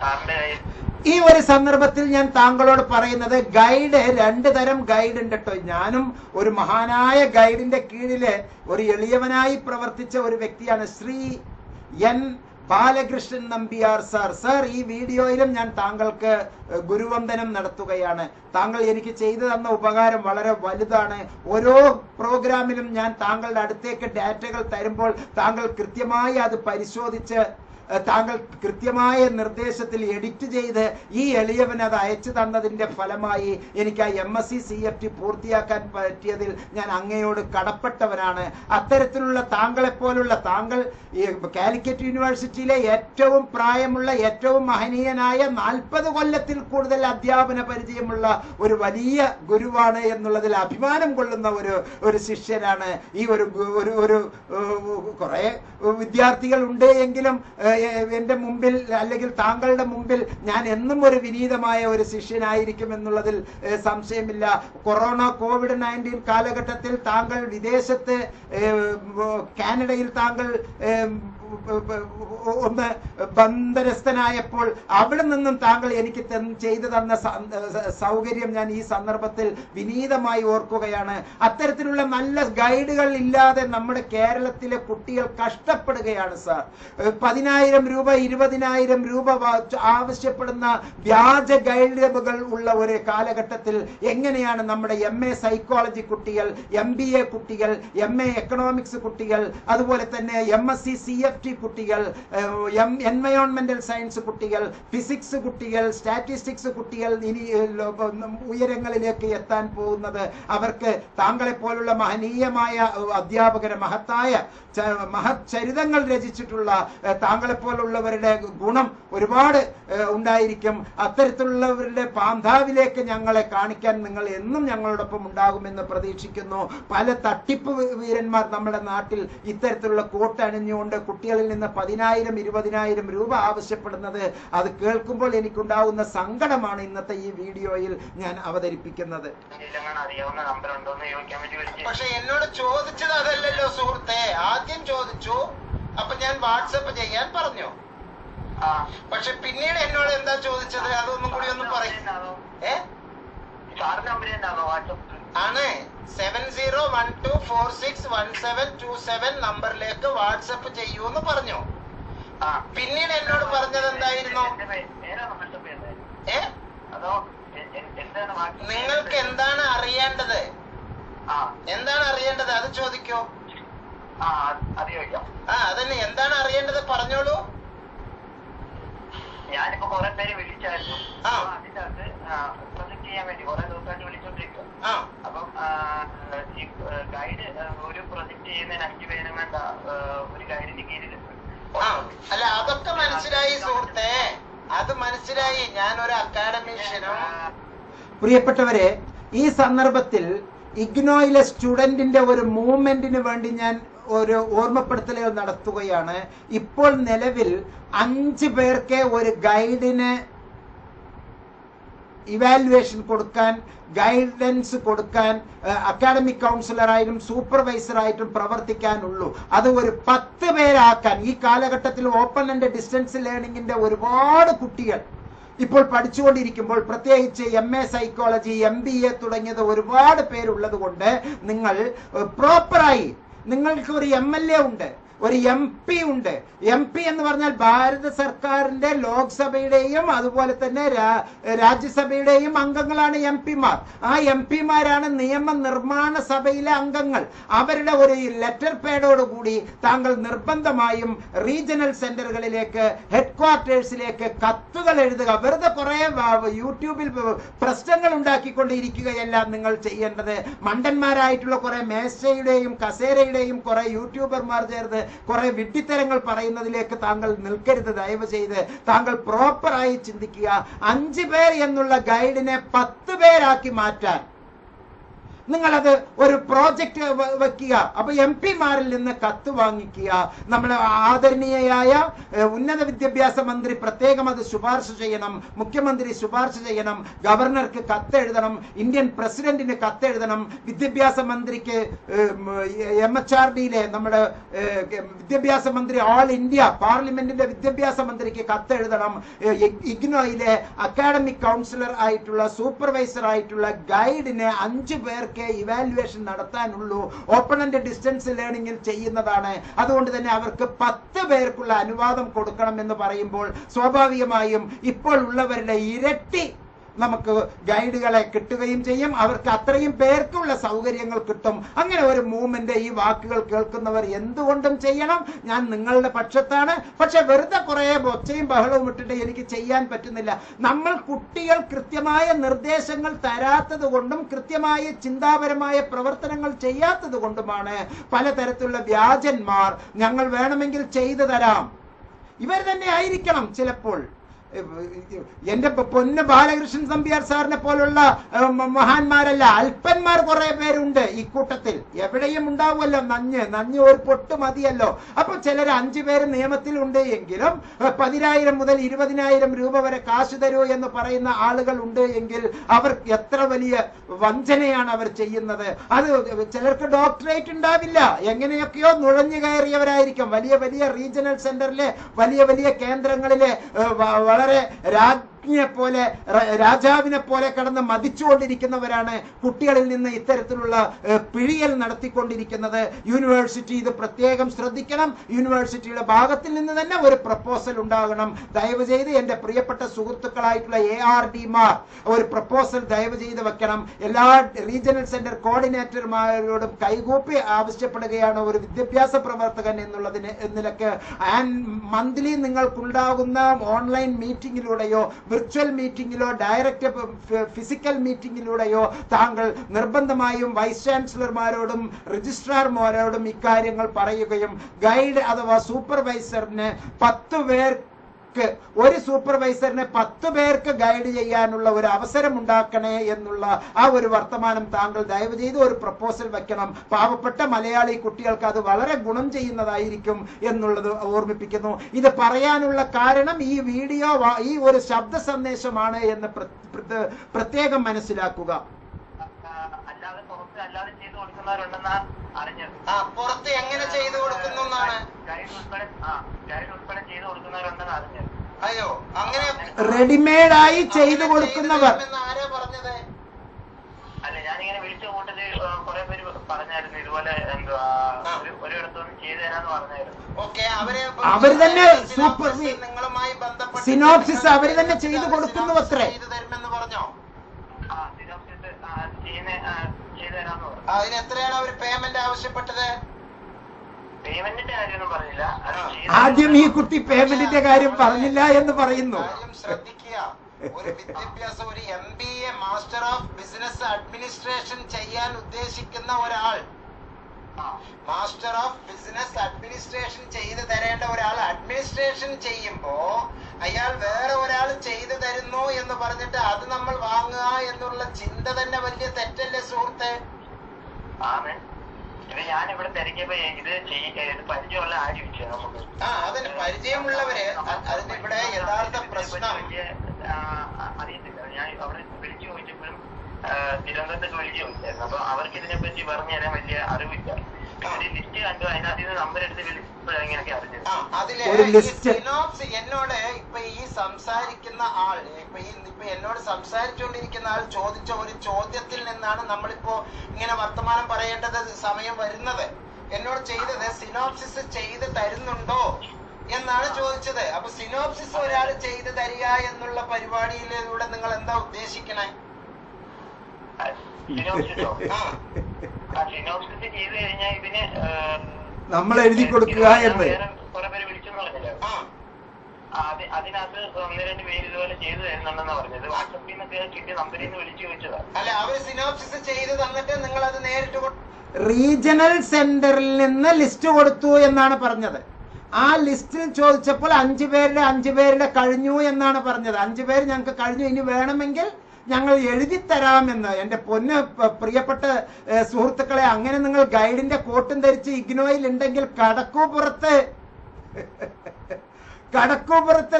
സാറിന്റെ കയ്യിൽ ഈ ഒരു സന്ദർഭത്തിൽ ഞാൻ താങ്കളോട് പറയുന്നത്, ഗൈഡ് 2 തരം ഗൈഡ് ഉണ്ട് കേട്ടോ. ഞാനും ഒരു മഹാനായ ഗൈഡിന്റെ കീഴില് ഒരു എളിയവനായി പ്രവർത്തിച്ച ഒരു വ്യക്തിയാണ്, Shri N Balakrishnan Nambiar sir. Sir, ഈ വീഡിയോയിലും ഞാൻ താങ്കൾക്ക് ഗുരുവന്ദനം നടത്തുകയാണ്. താങ്കൾ എനിക്ക് ചെയ്തു തന്ന ഉപകാരം വളരെ വലുതാണ്. ഓരോ പ്രോഗ്രാമിലും ഞാൻ താങ്കളുടെ അടുത്തേക്ക് ഡാറ്റകൾ തരുമ്പോൾ താങ്കൾ കൃത്യമായി അത് പരിശോധിച്ച് താങ്കൾ കൃത്യമായ നിർദ്ദേശത്തിൽ എഡിറ്റ് ചെയ്ത് ഈ എളിയവൻ അത് അയച്ചു തന്നതിന്റെ ഫലമായി എനിക്ക് ആ MSc CFT പൂർത്തിയാക്കാൻ പറ്റിയതിൽ ഞാൻ അങ്ങയോട് കടപ്പെട്ടവനാണ്. അത്തരത്തിലുള്ള താങ്കളെപ്പോലുള്ള, താങ്കൾ കാലിക്കറ്റ് യൂണിവേഴ്സിറ്റിയിലെ ഏറ്റവും പ്രായമുള്ള, ഏറ്റവും മഹനീയനായ, 40 കൊല്ലത്തിൽ കൂടുതൽ അധ്യാപന പരിചയമുള്ള ഒരു വലിയ ഗുരുവാണ് എന്നുള്ളതിൽ അഭിമാനം കൊള്ളുന്ന ഒരു ശിഷ്യനാണ്. ഈ ഒരു കുറെ വിദ്യാർത്ഥികൾ ഉണ്ട് എങ്കിലും എന്റെ മുമ്പിൽ അല്ലെങ്കിൽ താങ്കളുടെ മുമ്പിൽ ഞാൻ എന്നും ഒരു വിനീതമായ ഒരു ശിഷ്യനായിരിക്കും എന്നുള്ളതിൽ സംശയമില്ല. കോവിഡ്-19 കാലഘട്ടത്തിൽ താങ്കൾ വിദേശത്ത്, കാനഡയിൽ താങ്കൾ ഒന്ന് ബന്ധനസ്ഥനായപ്പോൾ അവിടെ നിന്നും താങ്കൾ എനിക്ക് ചെയ്തു തന്ന സൗകര്യം ഞാൻ ഈ സന്ദർഭത്തിൽ വിനീതമായി ഓർക്കുകയാണ്. അത്തരത്തിലുള്ള നല്ല ഗൈഡുകൾ ഇല്ലാതെ നമ്മുടെ കേരളത്തിലെ കുട്ടികൾ കഷ്ടപ്പെടുകയാണ് സാർ. 10,000 രൂപ 20,000 രൂപ ആവശ്യപ്പെടുന്ന വ്യാജ ഗൈഡുകൾ ഉള്ള ഒരു കാലഘട്ടത്തിൽ എങ്ങനെയാണ് നമ്മുടെ MA സൈക്കോളജി കുട്ടികൾ, MBA കുട്ടികൾ, MA എക്കണോമിക്സ് കുട്ടികൾ, അതുപോലെ തന്നെ MSc CFT കുട്ടികൾ, എൻവയോൺമെന്റൽ സയൻസ് കുട്ടികൾ, ഫിസിക്സ് കുട്ടികൾ, സ്റ്റാറ്റിസ്റ്റിക്സ് കുട്ടികൾ ഇനി ഉയരങ്ങളിലേക്ക് എത്താൻ പോകുന്നത്? അവർക്ക് താങ്കളെ പോലുള്ള മഹനീയമായ അധ്യാപകരെ, മഹച്ചരിതങ്ങൾ രചിച്ചിട്ടുള്ള താങ്കളെ പോലുള്ളവരുടെ ഗുണം ഒരുപാട് ഉണ്ടായിരിക്കും. അത്തരത്തിലുള്ളവരുടെ പാന്താവിലേക്ക് ഞങ്ങളെ കാണിക്കാൻ നിങ്ങൾ എന്നും ഞങ്ങളോടൊപ്പം ഉണ്ടാകുമെന്ന് പ്രതീക്ഷിക്കുന്നു. പല തട്ടിപ്പ് വീരന്മാർ നമ്മുടെ നാട്ടിൽ ഇത്തരത്തിലുള്ള കോട്ട് അണിഞ്ഞുകൊണ്ട് കുട്ടികളിൽ നിന്ന് 10,000 20,000 രൂപ ആവശ്യപ്പെടുന്നത്, അത് കേൾക്കുമ്പോൾ എനിക്കുണ്ടാവുന്ന സങ്കടമാണ് ഇന്നത്തെ ഈ വീഡിയോയിൽ ഞാൻ അവതരിപ്പിക്കുന്നത്. പക്ഷെ എന്നോട് ചോദിച്ചത് അതല്ലല്ലോ സുഹൃത്തെ. ആദ്യം ചോദിച്ചു, അപ്പൊ ഞാൻ വാട്സപ്പ് ചെയ്യാൻ പറഞ്ഞു. പക്ഷെ പിന്നീട് എന്നോട് എന്താ ചോദിച്ചത്, അതൊന്നും കൂടി ഒന്ന് പറയും. ആണ് 7012461727 നമ്പറിലേക്ക് വാട്സപ്പ് ചെയ്യൂന്ന് പറഞ്ഞു. പിന്നീട് എന്നോട് പറഞ്ഞത് എന്തായിരുന്നു? നിങ്ങൾക്ക് എന്താണ് അറിയേണ്ടത്? എന്താണ് അറിയേണ്ടത് അത് ചോദിക്കോ. അതന്നെ, എന്താണ് അറിയേണ്ടത് പറഞ്ഞോളൂ. ഞാനിപ്പോ കുറെ പേര് വിളിച്ചായിരുന്നു. അതിന്റെ അകത്ത് പ്രൊജക്ട് ചെയ്യാൻ വേണ്ടി കുറെ ദിവസമായിട്ട് വിളിച്ചോണ്ടിരിക്കും. അപ്പം ഈ ഗൈഡ് ഒരു പ്രൊജക്ട് ചെയ്യുന്നതിന് 5 പേരും വേണ്ട ഒരു ഗൈഡിന്റെ കീഴിലുണ്ട്. അല്ല, അതൊക്കെ മനസ്സിലായി സുഹൃത്തെ, അത് മനസ്സിലായി. ഞാൻ ഒരു അക്കാഡമീഷ്യനും. പ്രിയപ്പെട്ടവരെ, ഈ സന്ദർഭത്തിൽ ഇഗ്നോയിലെ സ്റ്റുഡന്റിന്റെ ഒരു മൂവ്മെന്റിന് വേണ്ടി ഞാൻ ഒരു ഓർമ്മപ്പെടുത്തലുകൾ നടത്തുകയാണ്. ഇപ്പോൾ നിലവിൽ 5 പേർക്ക് ഒരു ഗൈഡിന് ഇവാലുവേഷൻ കൊടുക്കാൻ, ഗൈഡൻസ് കൊടുക്കാൻ അക്കാഡമിക് കൗൺസിലറായിട്ടും സൂപ്പർവൈസറായിട്ടും പ്രവർത്തിക്കാനുള്ളൂ. അത് ഒരു 10 പേരാക്കാൻ ഈ കാലഘട്ടത്തിൽ ഓപ്പൺ ആൻഡ് ഡിസ്റ്റൻസ് ലേണിംഗിന്റെ ഒരുപാട് കുട്ടികൾ ഇപ്പോൾ പഠിച്ചുകൊണ്ടിരിക്കുമ്പോൾ, പ്രത്യേകിച്ച് MA സൈക്കോളജി, MBA തുടങ്ങിയത് ഒരുപാട് പേരുള്ളത് കൊണ്ട് നിങ്ങൾ പ്രോപ്പറായി, നിങ്ങൾക്ക് ഒരു MLA ഉണ്ട്, ഒരു MP ഉണ്ട്. MP എന്ന് പറഞ്ഞാൽ ഭാരത സർക്കാരിന്റെ ലോക്സഭയുടെയും അതുപോലെ തന്നെ രാജ്യസഭയുടെയും അംഗങ്ങളാണ് MP-മാർ. ആ MP-മാരാണ് നിയമനിർമ്മാണ സഭയിലെ അംഗങ്ങൾ. അവരുടെ ഒരു ലെറ്റർ പേഡോടുകൂടി താങ്കൾ നിർബന്ധമായും റീജിയണൽ സെന്ററുകളിലേക്ക്, ഹെഡ്ക്വാർട്ടേഴ്സിലേക്ക് കത്തുകൾ എഴുതുക. വെറുതെ കുറെ യൂട്യൂബിൽ പ്രശ്നങ്ങൾ ഉണ്ടാക്കിക്കൊണ്ടിരിക്കുകയല്ല നിങ്ങൾ ചെയ്യേണ്ടത്. മണ്ടന്മാരായിട്ടുള്ള കുറെ മേശയുടെയും കസേരയുടെയും കുറെ യൂട്യൂബർമാർ ചേർന്ന് കുറെ വിഡ്ഢിത്തരങ്ങൾ പറയുന്നതിലേക്ക് താങ്കൾ നിൽക്കരുത്. ദയവ് ചെയ്ത് താങ്കൾ പ്രോപ്പറായി ചിന്തിക്കുക. 5 പേർ എന്നുള്ള ഗൈഡിനെ 10 പേരാക്കി മാറ്റാൻ നിങ്ങളത് ഒരു പ്രോജക്റ്റ് വെക്കുക. അപ്പൊ MP-മാരിൽ നിന്ന് കത്ത് വാങ്ങിക്കുക. നമ്മുടെ ആദരണീയയായ ഉന്നത വിദ്യാഭ്യാസ മന്ത്രി പ്രത്യേകം അത് ശുപാർശ ചെയ്യണം, മുഖ്യമന്ത്രി ശുപാർശ ചെയ്യണം, ഗവർണർക്ക് കത്തെഴുതണം, ഇന്ത്യൻ പ്രസിഡന്റിന് കത്തെഴുതണം, വിദ്യാഭ്യാസ മന്ത്രിക്ക് MHRD-യിലെ നമ്മുടെ വിദ്യാഭ്യാസ മന്ത്രി ഓൾ ഇന്ത്യ പാർലമെന്റിന്റെ വിദ്യാഭ്യാസ മന്ത്രിക്ക് കത്തെഴുതണം. ഇഗ്നോയിലെ അക്കാഡമിക് കൗൺസിലർ ആയിട്ടുള്ള സൂപ്പർവൈസർ ആയിട്ടുള്ള ഗൈഡിന് 5 പേർക്ക് ഇവാലുവേഷൻ നടത്താനുള്ളൂ. ഓപ്പൺ ആൻഡ് ഡിസ്റ്റൻസ് ലേണിംഗിൽ ചെയ്യുന്നതാണ്. അതുകൊണ്ട് തന്നെ അവർക്ക് 10 പേർക്കുള്ള അനുവാദം കൊടുക്കണം എന്ന് പറയുമ്പോൾ സ്വാഭാവികമായും ഇപ്പോൾ ഉള്ളവരുടെ ഇരട്ടി നമുക്ക് ഗൈഡുകളെ കിട്ടുകയും ചെയ്യും. അവർക്ക് അത്രയും പേർക്കുള്ള സൗകര്യങ്ങൾ കിട്ടും. അങ്ങനെ ഒരു മൂവ്മെന്റ് ഈ വാക്കുകൾ കേൾക്കുന്നവർ എന്തുകൊണ്ടും ചെയ്യണം. ഞാൻ നിങ്ങളുടെ പക്ഷത്താണ്. പക്ഷെ വെറുതെ കുറെ ഒച്ചയും ബഹളവും ഇട്ടിട്ട് എനിക്ക് ചെയ്യാൻ പറ്റുന്നില്ല. നമ്മൾ കുട്ടികൾ കൃത്യമായ നിർദ്ദേശങ്ങൾ തരാത്തത് കൊണ്ടും കൃത്യമായ ചിന്താപരമായ പ്രവർത്തനങ്ങൾ ചെയ്യാത്തത് കൊണ്ടുമാണ് പലതരത്തിലുള്ള വ്യാജന്മാർ ഞങ്ങൾ വേണമെങ്കിൽ ചെയ്തു തരാം, ഇവർ തന്നെ ആയിരിക്കണം ചിലപ്പോൾ. എന്റെ പൊന്ന് ബാലകൃഷ്ണൻ നമ്പ്യാർ സാറിനെ പോലുള്ള മഹാന്മാരല്ല, അല്പന്മാർ കുറെ പേരുണ്ട് ഈ കൂട്ടത്തിൽ. എവിടെയും ഉണ്ടാവുമല്ലോ നഞ്ഞ് ഒരു പൊട്ട് മതിയല്ലോ. അപ്പൊ ചിലർ 5 പേര് നിയമത്തിലുണ്ട് എങ്കിലും 10,000 മുതൽ 20,000 രൂപ വരെ കാശ് തരൂ എന്ന് പറയുന്ന ആളുകൾ ഉണ്ട് എങ്കിൽ അവർ എത്ര വലിയ വഞ്ചനയാണ് അവർ ചെയ്യുന്നത്. അത് ചിലർക്ക് ഡോക്ടറേറ്റ് ഉണ്ടാവില്ല, എങ്ങനെയൊക്കെയോ നുഴഞ്ഞു കയറിയവരായിരിക്കും. വലിയ വലിയ റീജിയണൽ സെന്ററിലെ വലിയ വലിയ കേന്ദ്രങ്ങളിലെ വളരെ പോലെ രാജാവിനെ പോലെ കടന്ന് മതിച്ചുകൊണ്ടിരിക്കുന്നവരാണ് കുട്ടികളിൽ നിന്ന് ഇത്തരത്തിലുള്ള പിഴിയൽ നടത്തിക്കൊണ്ടിരിക്കുന്നത്. യൂണിവേഴ്സിറ്റി ഇത് പ്രത്യേകം ശ്രദ്ധിക്കണം. യൂണിവേഴ്സിറ്റിയുടെ ഭാഗത്തിൽ നിന്ന് തന്നെ ഒരു പ്രപ്പോസൽ ഉണ്ടാകണം. ദയവ് ചെയ്ത് എന്റെ പ്രിയപ്പെട്ട സുഹൃത്തുക്കളായിട്ടുള്ള ARD-മാർ ഒരു പ്രപ്പോസൽ ദയവ് ചെയ്ത് വെക്കണം. എല്ലാ റീജിയണൽ സെന്റർ കോർഡിനേറ്റർമാരോടും കൈകൂപ്പി ആവശ്യപ്പെടുകയാണ്. ഒരു വിദ്യാഭ്യാസ പ്രവർത്തകൻ എന്നുള്ളതിന് നിലക്ക് മന്ത്ലി നിങ്ങൾക്കുണ്ടാകുന്ന ഓൺലൈൻ മീറ്റിംഗിലൂടെയോ വിർച്വൽ മീറ്റിംഗിലോ ഡയറക്റ്റ് ഫിസിക്കൽ മീറ്റിംഗിലൂടെയോ താങ്കൾ നിർബന്ധമായും വൈസ് ചാൻസലർമാരോടും രജിസ്ട്രാർമാരോടും ഇക്കാര്യങ്ങൾ പറയുകയും ഗൈഡ് അഥവാ സൂപ്പർവൈസറിന് 10 പേർക്ക്, ഒരു സൂപ്പർവൈസറിനെ 10 പേർക്ക് ഗൈഡ് ചെയ്യാനുള്ള ഒരു അവസരം ഉണ്ടാക്കണേ എന്നുള്ള ആ ഒരു വർത്തമാനം താങ്കൾ ദയവ് ചെയ്ത് ഒരു പ്രപ്പോസൽ വെക്കണം. പാവപ്പെട്ട മലയാളി കുട്ടികൾക്ക് അത് വളരെ ഗുണം ചെയ്യുന്നതായിരിക്കും എന്നുള്ളത് ഓർമ്മിപ്പിക്കുന്നു. ഇത് പറയാനുള്ള കാരണം ഈ വീഡിയോ ഈ ഒരു ശബ്ദ സന്ദേശമാണ് എന്ന് പ്രത്യേകം മനസ്സിലാക്കുക. പുറത്ത് എങ്ങനെ ചെയ്തു കൊടുക്കുന്നു എന്നാണ്. അയ്യോ, അങ്ങനെ റെഡിമെയ്ഡായി ചെയ്തു കൊടുക്കുന്നവർ ആരാ പറഞ്ഞത്? അല്ല, ഞാനിങ്ങനെ വിളിച്ചു കൂട്ടത് കുറെ പേര് പറഞ്ഞായിരുന്നു ഇതുപോലെ ഒരിടത്തൊന്നും ചെയ്തു തരാന്ന് പറഞ്ഞായിരുന്നു. അവര് തന്നെ സൂപ്പർ നിങ്ങളുമായി ബന്ധപ്പെട്ട് സിനോപ്സിസ് അവര് തന്നെ ചെയ്തു കൊടുക്കുന്നു അത്രേ. തരുമെന്ന് പറഞ്ഞോ? ചെയ്തു തരാന്ന് പറഞ്ഞു. അതിന് എത്രയാണ് അവർ പേയ്മെന്റ് ആവശ്യപ്പെട്ടത്? പേയ്മെന്റിന്റെ കാര്യമൊന്നും പറഞ്ഞില്ല. ആദ്യം ഈ കുട്ടി പേയ്മെന്റിന്റെ കാര്യം പറഞ്ഞില്ല എന്ന് പറയുന്നു. ശ്രദ്ധിക്കുക, ഒരു വിദ്യാഭ്യാസം, ഒരു MBA master of business administration ചെയ്യാൻ ഉദ്ദേശിക്കുന്ന ഒരാൾ, മാസ്റ്റർ ഓഫ് ബിസിനസ് അഡ്മിനിസ്ട്രേഷൻ ചെയ്തു തരേണ്ട ഒരാൾ അഡ്മിനിസ്ട്രേഷൻ ചെയ്യുമ്പോ അയാൾ വേറെ ഒരാൾ ചെയ്തു തരുന്നു എന്ന് പറഞ്ഞിട്ട് അത് നമ്മൾ വാങ്ങുക എന്നുള്ള ചിന്ത തന്നെ വലിയ തെറ്റല്ലേ സുഹൃത്തെ? ഞാൻ ഇവിടെ തിരക്കിയപ്പോ ഇത് പരിചയമുള്ള ആര് ചോദിച്ചു നമുക്ക് അതിന് പരിചയമുള്ളവര് അതിന് ഇവിടെ യഥാർത്ഥ പ്രശ്നം അറിയത്തില്ല. ഞാൻ അവിടെ വിളിച്ചു ചോദിച്ചപ്പോഴും തിരുവനന്തപുരത്തൊക്കെ വിളിച്ചു ചോദിച്ചായിരുന്നു. അപ്പൊ അവർക്ക് ഇതിനെ പറ്റി പറഞ്ഞു തരാൻ വലിയ അറിവില്ല. ലിസ്റ്റ് കണ്ടു, അതിനകത്ത് നിന്ന് നമ്പർ എടുത്ത് വിളിച്ചപ്പോഴാണ് ഇങ്ങനെയൊക്കെ അറിഞ്ഞത്. എന്നോട് ഇപ്പൊ ഈ സംസാരിക്കുന്ന ആൾ ഇപ്പൊ എന്നോട് സംസാരിച്ചുകൊണ്ടിരിക്കുന്ന ആൾ ചോദിച്ച ഒരു ചോദ്യത്തിൽ നിന്നാണ് നമ്മളിപ്പോ ഇങ്ങനെ വർത്തമാനം പറയേണ്ടത് സമയം വരുന്നത്. എന്നോട് ചെയ്തത് സിനോപ്സിസ് ചെയ്ത് തരുന്നുണ്ടോ എന്നാണ് ചോദിച്ചത്. അപ്പൊ സിനോപ്സിസ് ഒരാൾ ചെയ്ത് തരിക എന്നുള്ള പരിപാടിയിലൂടെ നിങ്ങൾ എന്താ ഉദ്ദേശിക്കണേ? സിനോപ്സിസ് ചെയ്ത് കഴിഞ്ഞാൽ ഇതിന് നമ്മൾ എഴുതി കൊടുക്കുക എന്ന് കുറെ പേര് വിളിച്ചെന്ന് പറഞ്ഞല്ലോ. അതിനകത്ത് 1-2 പേര് ഇതുപോലെ ചെയ്തു തരുന്നുണ്ടെന്നാ പറഞ്ഞത്. വാട്സപ്പിൽ നിന്നൊക്കെ കിട്ടിയ നമ്പറിൽ നിന്ന് വിളിച്ചു ചോദിച്ചതാ. അല്ല, അവര് സിനോപ്സിസ് ചെയ്ത് തന്നിട്ട് നിങ്ങൾ അത് നേരിട്ട് റീജിയണൽ സെന്ററിൽ നിന്ന് ലിസ്റ്റ് കൊടുത്തു എന്നാണ് പറഞ്ഞത്. ആ ലിസ്റ്റിൽ ചോദിച്ചപ്പോൾ 5 പേരുടെ കഴിഞ്ഞു എന്നാണ് പറഞ്ഞത്. 5 പേര് ഞങ്ങൾക്ക് കഴിഞ്ഞു, ഇനി വേണമെങ്കിൽ ഞങ്ങൾ എഴുതി തരാമെന്ന്. എന്റെ പൊന്ന് പ്രിയപ്പെട്ട സുഹൃത്തുക്കളെ, അങ്ങനെ നിങ്ങൾ ഗൈഡിന്റെ കോട്ടും ധരിച്ച് ഇഗ്നോയിൽ ഉണ്ടെങ്കിൽ കടക്കൂപുറത്ത്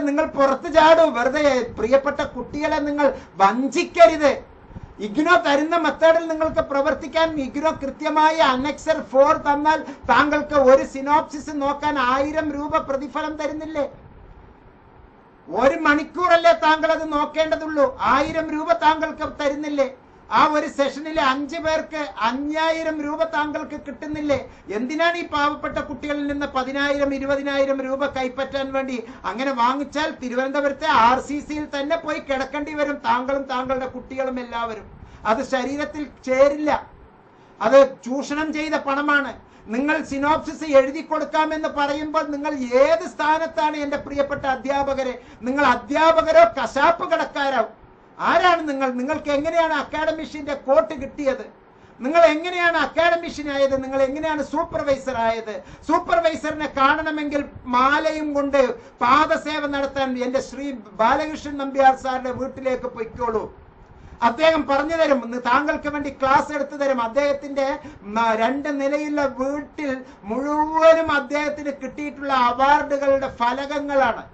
നിങ്ങൾ പുറത്ത് ചാടൂ. വെറുതെ പ്രിയപ്പെട്ട കുട്ടികളെ നിങ്ങൾ വഞ്ചിക്കരുത്. ഇഗ്നോ തരുന്ന മെത്തേഡിൽ നിങ്ങൾക്ക് പ്രവർത്തിക്കാൻ ഇഗ്നോ കൃത്യമായി അനക്സർ 4 തന്നാൽ താങ്കൾക്ക് ഒരു സിനോപ്സിസ് നോക്കാൻ 1000 രൂപ പ്രതിഫലം തരുന്നില്ലേ? 1 മണിക്കൂറല്ലേ താങ്കൾ അത് നോക്കേണ്ടതുള്ളൂ. 1000 രൂപ താങ്കൾക്ക് തരുന്നില്ലേ? ആ ഒരു സെഷനിലെ 5 പേർക്ക് 5000 രൂപ താങ്കൾക്ക് കിട്ടുന്നില്ലേ? എന്തിനാണ് ഈ പാവപ്പെട്ട കുട്ടികളിൽ നിന്ന് 10,000 20,000 രൂപ കൈപ്പറ്റാൻ വേണ്ടി? അങ്ങനെ വാങ്ങിച്ചാൽ തിരുവനന്തപുരത്തെ RCCയിൽ തന്നെ പോയി കിടക്കേണ്ടി വരും, താങ്കളും താങ്കളുടെ കുട്ടികളും എല്ലാവരും. അത് ശരീരത്തിൽ ചേരില്ല. അത് ചൂഷണം ചെയ്ത പണമാണ്. നിങ്ങൾ സിനോപ്സിസ് എഴുതി കൊടുക്കാമെന്ന് പറയുമ്പോൾ നിങ്ങൾ ഏത് സ്ഥാനത്താണ് എന്റെ പ്രിയപ്പെട്ട അധ്യാപകരെ? നിങ്ങൾ അധ്യാപകരോ കശാപ്പ് കടക്കാരോ? ആരാണ് നിങ്ങൾ? നിങ്ങൾക്ക് എങ്ങനെയാണ് അക്കാഡമിഷ്യന്റെ കോട്ട് കിട്ടിയത്? നിങ്ങൾ എങ്ങനെയാണ് അക്കാഡമിഷ്യൻ ആയത്? നിങ്ങൾ എങ്ങനെയാണ് സൂപ്പർവൈസർ ആയത്? സൂപ്പർവൈസറിനെ കാണണമെങ്കിൽ മാലയും കൊണ്ട് പാദസേവ നടത്താൻ എന്റെ ശ്രീ ബാലകൃഷ്ണൻ നമ്പ്യാർ സാറിന്റെ വീട്ടിലേക്ക് പൊയ്ക്കോളൂ. അദ്ദേഹം പറഞ്ഞു തരും, താങ്കൾക്ക് വേണ്ടി ക്ലാസ് എടുത്തു തരും. അദ്ദേഹത്തിന്റെ 2 നിലയുള്ള വീട്ടിൽ മുഴുവനും അദ്ദേഹത്തിന് കിട്ടിയിട്ടുള്ള അവാർഡുകളുടെ ഫലകങ്ങളാണ്.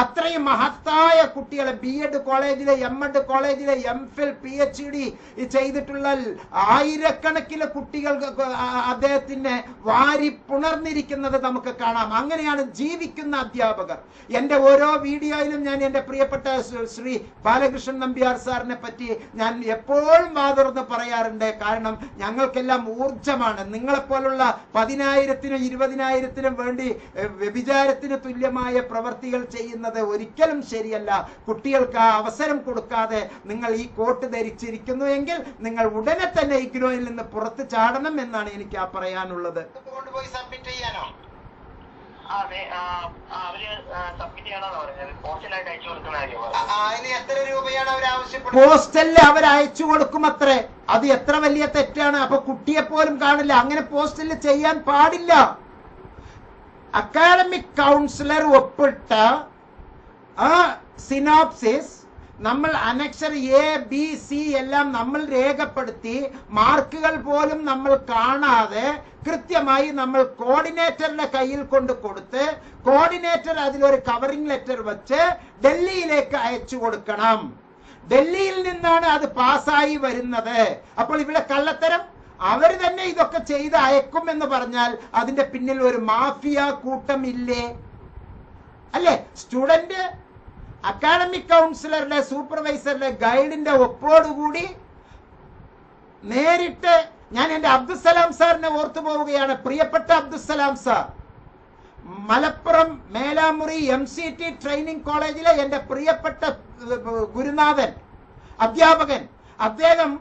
അത്രയും മഹത്തായ കുട്ടികളെ B.Ed കോളേജിലെ, M.Ed കോളേജിലെ, M.Phil, PhD ചെയ്തിട്ടുള്ള ആയിരക്കണക്കിന് കുട്ടികൾ അദ്ദേഹത്തിനെ വാരി പുണർന്നിരിക്കുന്നത് നമുക്ക് കാണാം. അങ്ങനെയാണ് ജീവിക്കുന്ന അധ്യാപകർ. എന്റെ ഓരോ വീഡിയോയിലും ഞാൻ എന്റെ പ്രിയപ്പെട്ട ശ്രീ ബാലകൃഷ്ണൻ നമ്പ്യാർ സാറിനെ പറ്റി ഞാൻ എപ്പോഴും വാതുറന്ന് പറയാറുണ്ട്. കാരണം ഞങ്ങൾക്കെല്ലാം ഊർജമാണ്. നിങ്ങളെപ്പോലുള്ള 10,000-നും 20,000-നും വേണ്ടി വ്യഭിചാരത്തിന് തുല്യമായ പ്രവർത്തികൾ ചെയ്യുന്ന ഒരിക്കലും ശരിയല്ല. കുട്ടികൾക്ക് ആ അവസരം കൊടുക്കാതെ നിങ്ങൾ ഈ കോട്ട് ധരിച്ചിരിക്കുന്നു എങ്കിൽ നിങ്ങൾ ഉടനെ തന്നെ ഇഗ്നോയിൽ നിന്ന് പുറത്ത് ചാടണം എന്നാണ് എനിക്ക് പറയാനുള്ളത്. കൊണ്ടുപോയി സബ്മിറ്റ് ചെയ്യാനോ? എത്ര രൂപയാണ് അവർ ആവശ്യപ്പെടുന്നത്? പോസ്റ്റലിൽ അവർ അയച്ചു കൊടുക്കും അത്രേ. അത് എത്ര വലിയ തെറ്റാണ്. അപ്പൊ കുട്ടിയെ പോലും കാണില്ല. അങ്ങനെ പോസ്റ്റലിൽ ചെയ്യാൻ പാടില്ല. അക്കാഡമിക് കൗൺസിലർ ഒപ്പിട്ട ആ സിനോപ്സിസ് നമ്മൾ അനക്ഷർ A-B-C എല്ലാം നമ്മൾ രേഖപ്പെടുത്തി, മാർക്കുകൾ പോലും നമ്മൾ കാണാതെ കൃത്യമായി നമ്മൾ കോർഡിനേറ്ററുടെ കയ്യിൽ കൊണ്ട് കൊടുത്ത്, കോർഡിനേറ്റർ അതിലൊരു കവറിംഗ് ലെറ്റർ വെച്ച് ഡൽഹിയിലേക്ക് അയച്ചു കൊടുക്കണം. ഡൽഹിയിൽ നിന്നാണ് അത് പാസ്സായി വരുന്നത്. അപ്പോൾ ഇവിടെ കള്ളത്തരം. അവർ തന്നെ ഇതൊക്കെ ചെയ്ത് അയക്കും എന്ന് പറഞ്ഞാൽ അതിന്റെ പിന്നിൽ ഒരു മാഫിയ കൂട്ടം ഇല്ലേ? അല്ലേ? സ്റ്റുഡന്റ് അക്കാഡമിക് കൗൺസിലറുടെ, സൂപ്പർവൈസറുടെ, ഗൈഡിന്റെ ഒപ്പോടുകൂടി നേരിട്ട് ഞാൻ എന്റെ അബ്ദുസലാം സാറിനെ ഓർത്തു പോവുകയാണ്. പ്രിയപ്പെട്ട Abdussalam sir, Malappuram Melamuri MCT training കോളേജിലെ എന്റെ പ്രിയപ്പെട്ട ഗുരുനാഥൻ, അധ്യാപകൻ. അദ്ദേഹം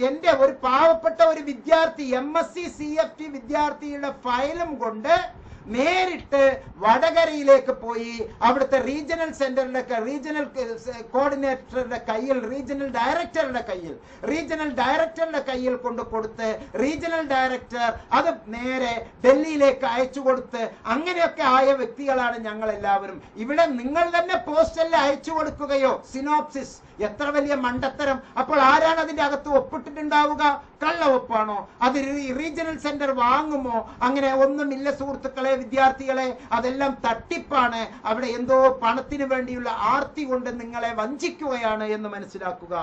എന്റെ ഒരു പാവപ്പെട്ട ഒരു വിദ്യാർത്ഥി, MSc CFT വിദ്യാർത്ഥിയുടെ ഫയലും കൊണ്ട് നേരിട്ട് വടകരയിലേക്ക് പോയി അവിടുത്തെ റീജിയണൽ സെന്ററിന്റെ, റീജിയണൽ കോർഡിനേറ്ററുടെ കയ്യിൽ, റീജിയണൽ ഡയറക്ടറുടെ കയ്യിൽ കൊണ്ട് കൊടുത്ത് റീജിയണൽ ഡയറക്ടർ അത് നേരെ ഡൽഹിയിലേക്ക് അയച്ചു കൊടുത്ത്, അങ്ങനെയൊക്കെ ആയ വ്യക്തികളാണ് ഞങ്ങൾ എല്ലാവരും. ഇവിടെ നിങ്ങൾ തന്നെ പോസ്റ്റലിൽ അയച്ചു കൊടുക്കുകയോ സിനോപ്സിസ് എത്ര വലിയ മണ്ടത്തരം. അപ്പോൾ ആരാണ് അതിന്റെ അകത്ത് ഒപ്പിട്ടിട്ടുണ്ടാവുക? കള്ള ഒപ്പാണോ? അത് റീജിയണൽ സെന്റർ വാങ്ങുമോ? അങ്ങനെ ഒന്നുമില്ല സുഹൃത്തുക്കളെ, വിദ്യാർത്ഥികളെ, അതെല്ലാം തട്ടിപ്പാണ്. അവിടെ എന്തോ പണത്തിന് വേണ്ടിയുള്ള ആർത്തി കൊണ്ട് നിങ്ങളെ വഞ്ചിക്കുകയാണ് എന്ന് മനസ്സിലാക്കുക.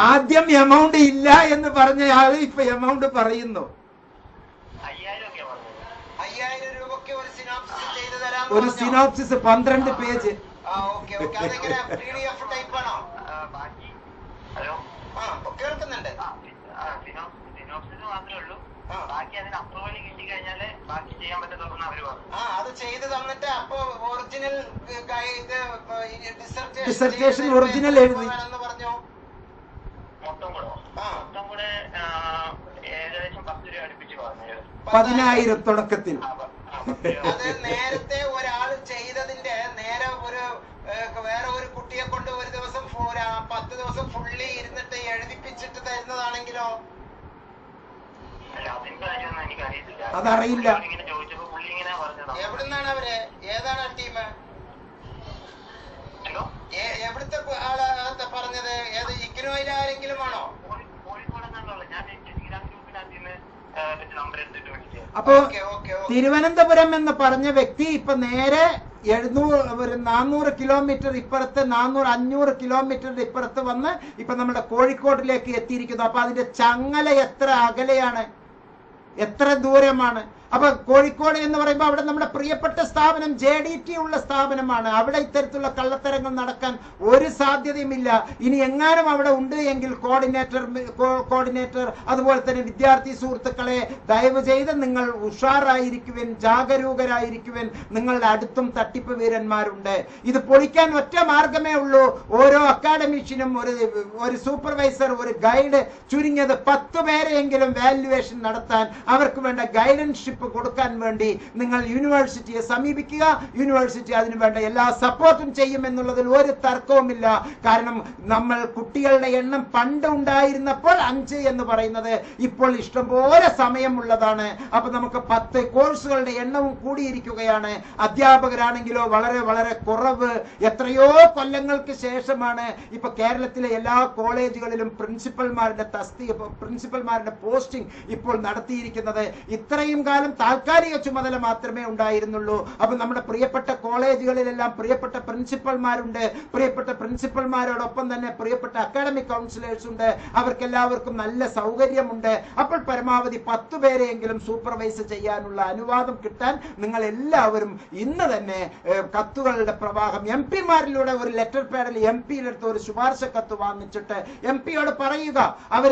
ആദ്യം എമൗണ്ട് ഇല്ല എന്ന് പറഞ്ഞ ആള് ഇപ്പൊ എമൗണ്ട് പറയുന്നു. 5000 രൂപയ്ക്ക് ഒരു സിനോപ്സിസ് 12 പേജ്. കേൾക്കുന്നുണ്ട്. അത് ചെയ്ത് തന്നിട്ട് അപ്പൊ ഒറിജിനൽ ഡിസർട്ടേഷൻ ഒറിജിനൽ എഴുതി പറഞ്ഞു. മൊത്തം കൂടെ ഏകദേശം 10 രൂപ അടുപ്പിച്ച് പറഞ്ഞു. 10,000 തുടക്കത്തിൽ. അത് നേരത്തെ ഒരാൾ ചെയ്തതിന്റെ നേരെ വേറെ ഒരു കുട്ടിയെ കൊണ്ട് ഒരു ദിവസം 10 ദിവസം ഫുള്ളി ഇരുന്നിട്ട് എഴുതിപ്പിച്ചിട്ട് തരുന്നതാണെങ്കിലോ? അതറിയില്ല. എവിടുന്നാണ് അവര്? ഏതാണ് ടീം? എവിടുത്തെ ആളാ പറഞ്ഞത്? ഏത് ഇഗ്നോയിലെ ആരെങ്കിലും ആണോ? അപ്പോ തിരുവനന്തപുരം എന്ന് പറഞ്ഞ വ്യക്തി ഇപ്പൊ നേരെ 400 കിലോമീറ്റർ ഇപ്പുറത്ത് 500 കിലോമീറ്റർ ഇപ്പുറത്ത് വന്ന് ഇപ്പൊ നമ്മുടെ കോഴിക്കോടിലേക്ക് എത്തിയിരിക്കുന്നു. അപ്പൊ അതിന്റെ ചങ്ങല എത്ര അകലെയാണ്, എത്ര ദൂരമാണ്. അപ്പൊ കോഴിക്കോട് എന്ന് പറയുമ്പോൾ അവിടെ നമ്മുടെ പ്രിയപ്പെട്ട സ്ഥാപനം JDT ഉള്ള സ്ഥാപനമാണ്. അവിടെ ഇത്തരത്തിലുള്ള കള്ളത്തരങ്ങൾ നടക്കാൻ ഒരു സാധ്യതയുമില്ല. ഇനി എങ്ങാനും അവിടെ ഉണ്ട് എങ്കിൽ കോർഡിനേറ്റർ അതുപോലെ തന്നെ വിദ്യാർത്ഥി സുഹൃത്തുക്കളെ, ദയവ് ചെയ്ത് നിങ്ങൾ ഉഷാറായിരിക്കുവൻ, ജാഗരൂകരായിരിക്കുവൻ. നിങ്ങളുടെ അടുത്തും തട്ടിപ്പ് വീരന്മാരുണ്ട്. ഇത് പൊളിക്കാൻ ഒറ്റ മാർഗമേ ഉള്ളൂ. ഓരോ അക്കാഡമിഷ്യനും ഒരു സൂപ്പർവൈസർ, ഒരു ഗൈഡ്, ചുരുങ്ങിയത് 10 പേരെയെങ്കിലും വാല്യുവേഷൻ നടത്താൻ, അവർക്ക് വേണ്ട ഗൈഡൻഷിപ്പ് കൊടുക്കാൻ വേണ്ടി നിങ്ങൾ യൂണിവേഴ്സിറ്റിയെ സമീപിക്കുക. യൂണിവേഴ്സിറ്റി അതിനു വേണ്ട എല്ലാ സപ്പോർട്ടും ചെയ്യുമെന്നുള്ളതിൽ ഒരു തർക്കവുമില്ല. കാരണം നമ്മൾ കുട്ടികളുടെ എണ്ണം പണ്ട് ഉണ്ടായിരുന്നപ്പോൾ 5 എന്ന് പറയുന്നത് ഇപ്പോൾ ഇഷ്ടംപോലെ സമയമുള്ളതാണ്. അപ്പൊ നമുക്ക് 10 കോഴ്സുകളുടെ എണ്ണവും കൂടിയിരിക്കുകയാണ്. അധ്യാപകരാണെങ്കിലോ വളരെ വളരെ കുറവ്. എത്രയോ കൊല്ലങ്ങൾക്ക് ശേഷമാണ് ഇപ്പൊ കേരളത്തിലെ എല്ലാ കോളേജുകളിലും പ്രിൻസിപ്പൽമാരുടെ പോസ്റ്റിംഗ് ഇപ്പോൾ നടത്തിയിരിക്കുന്നത്. ഇത്രയും കാലം താൽക്കാലിക ചുമതല മാത്രമേ ഉണ്ടായിരുന്നുള്ളൂ. അപ്പൊ നമ്മുടെ പ്രിയപ്പെട്ട കോളേജുകളിലെല്ലാം പ്രിയപ്പെട്ട പ്രിൻസിപ്പൽമാരുണ്ട്. പ്രിയപ്പെട്ട പ്രിൻസിപ്പൽമാരോടൊപ്പം തന്നെ പ്രിയപ്പെട്ട അക്കാഡമിക് കൗൺസിലേഴ്സ് ഉണ്ട്. അവർക്കെല്ലാവർക്കും നല്ല സൗകര്യമുണ്ട്. അപ്പോൾ പരമാവധി 10 പേരെയെങ്കിലും സൂപ്പർവൈസ് ചെയ്യാനുള്ള അനുവാദം കിട്ടാൻ നിങ്ങൾ എല്ലാവരും ഇന്ന് തന്നെ കത്തുകളുടെ പ്രവാഹം MP-മാരിലൂടെ ഒരു ലെറ്റർ പാഡിൽ MP-യുടെ അടുത്ത് ഒരു ശുപാർശ കത്ത് വാങ്ങിച്ചിട്ട് MP-യോട് പറയുക, അവർ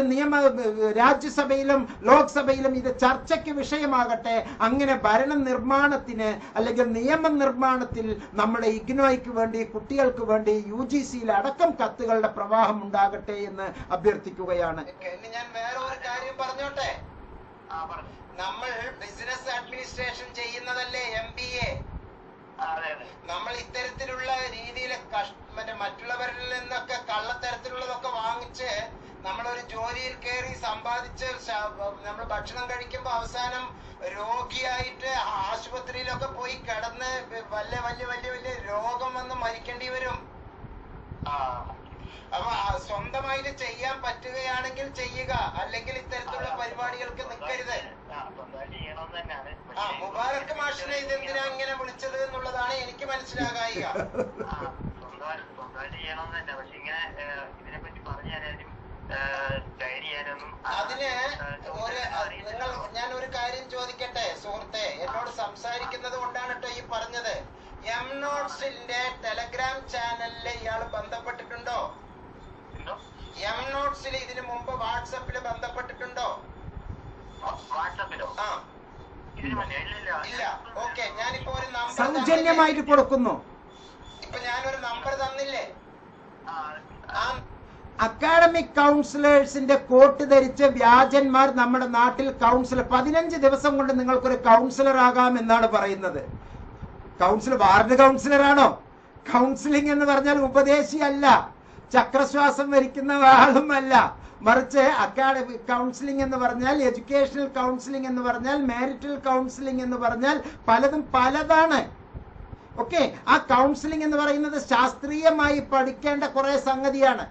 രാജ്യസഭയിലും ലോക്സഭയിലും ഇത് ചർച്ചയ്ക്ക് വിഷയമാകട്ടെ. അങ്ങനെ ഭരണ നിർമ്മാണത്തിന് അല്ലെങ്കിൽ നിയമനിർമ്മാണത്തിൽ നമ്മുടെ ഇഗ്നോയ്ക്ക് വേണ്ടി, കുട്ടികൾക്ക് വേണ്ടി UGC-യിൽ അടക്കം കത്തുകളുടെ പ്രവാഹം ഉണ്ടാകട്ടെ എന്ന് അഭ്യർത്ഥിക്കുകയാണ്. ഞാൻ വേറെ ഒരു കാര്യം പറഞ്ഞോട്ടെ. നമ്മൾ ബിസിനസ് അഡ്മിനിസ്ട്രേഷൻ ചെയ്യുന്നതല്ലേ MBA. നമ്മൾ ഇത്തരത്തിലുള്ള രീതിയിൽ മറ്റുള്ളവരിൽ നിന്നൊക്കെ കള്ളത്തരത്തിലുള്ളതൊക്കെ വാങ്ങിച്ച് നമ്മളൊരു ജോലിയിൽ കയറി സമ്പാദിച്ച് നമ്മൾ ഭക്ഷണം കഴിക്കുമ്പോ അവസാനം രോഗിയായിട്ട് ആശുപത്രിയിലൊക്കെ പോയി കിടന്ന് വലിയ വലിയ വലിയ വലിയ രോഗം വന്ന് മരിക്കേണ്ടി വരും. അപ്പൊ സ്വന്തമായിട്ട് ചെയ്യാൻ പറ്റുകയാണെങ്കിൽ ചെയ്യുക, അല്ലെങ്കിൽ ഇത്തരത്തിലുള്ള പരിപാടികൾക്ക് നിൽക്കരുത്. മുബാറക്ക് മാഷിനെ ഇതെന്തിനാ ഇങ്ങനെ വിളിച്ചത് എന്നുള്ളതാണ് എനിക്ക് മനസ്സിലാകായിക. അതിന് ഞാൻ ഒരു കാര്യം ചോദിക്കട്ടെ സുഹൃത്തെ, എന്നോട് സംസാരിക്കുന്നത് കൊണ്ടാണ് കേട്ടോ ഈ പറഞ്ഞത്. M-Notesന്റെ ടെലഗ്രാം ചാനലില് ഇയാൾ ബന്ധപ്പെട്ടിട്ടുണ്ടോ? M-Notesൽ ഇതിനു മുമ്പ് വാട്സപ്പില് ബന്ധപ്പെട്ടിട്ടുണ്ടോ? ഇല്ല. ഓക്കെ, ഞാനിപ്പോ ഒരു നമ്പർ സൗജന്യമായിട്ട് കൊടുക്കുന്നു. ഇപ്പൊ ഞാനൊരു നമ്പർ തന്നില്ലേ? അക്കാഡമിക് കൗൺസിലേഴ്സിന്റെ കോട്ട് ധരിച്ച വ്യാജന്മാർ നമ്മുടെ നാട്ടിൽ 15 ദിവസം കൊണ്ട് നിങ്ങൾക്കൊരു കൗൺസിലർ ആകാം എന്നാണ് പറയുന്നത്. വാർഡ് കൗൺസിലർ ആണോ? കൗൺസിലിംഗ് എന്ന് പറഞ്ഞാൽ ഉപദേശിയല്ല, ചക്രശ്വാസം വരിക്കുന്ന ആളും അല്ല. മറിച്ച് അക്കാഡമിക് കൗൺസിലിംഗ് എന്ന് പറഞ്ഞാൽ, എഡ്യൂക്കേഷണൽ കൗൺസിലിംഗ് എന്ന് പറഞ്ഞാൽ, മാരിറ്റൽ കൗൺസിലിംഗ് എന്ന് പറഞ്ഞാൽ പലതും പലതാണ്. ഓക്കെ, ആ കൗൺസിലിംഗ് എന്ന് പറയുന്നത് ശാസ്ത്രീയമായി പഠിക്കേണ്ട കുറെ സംഗതിയാണ്.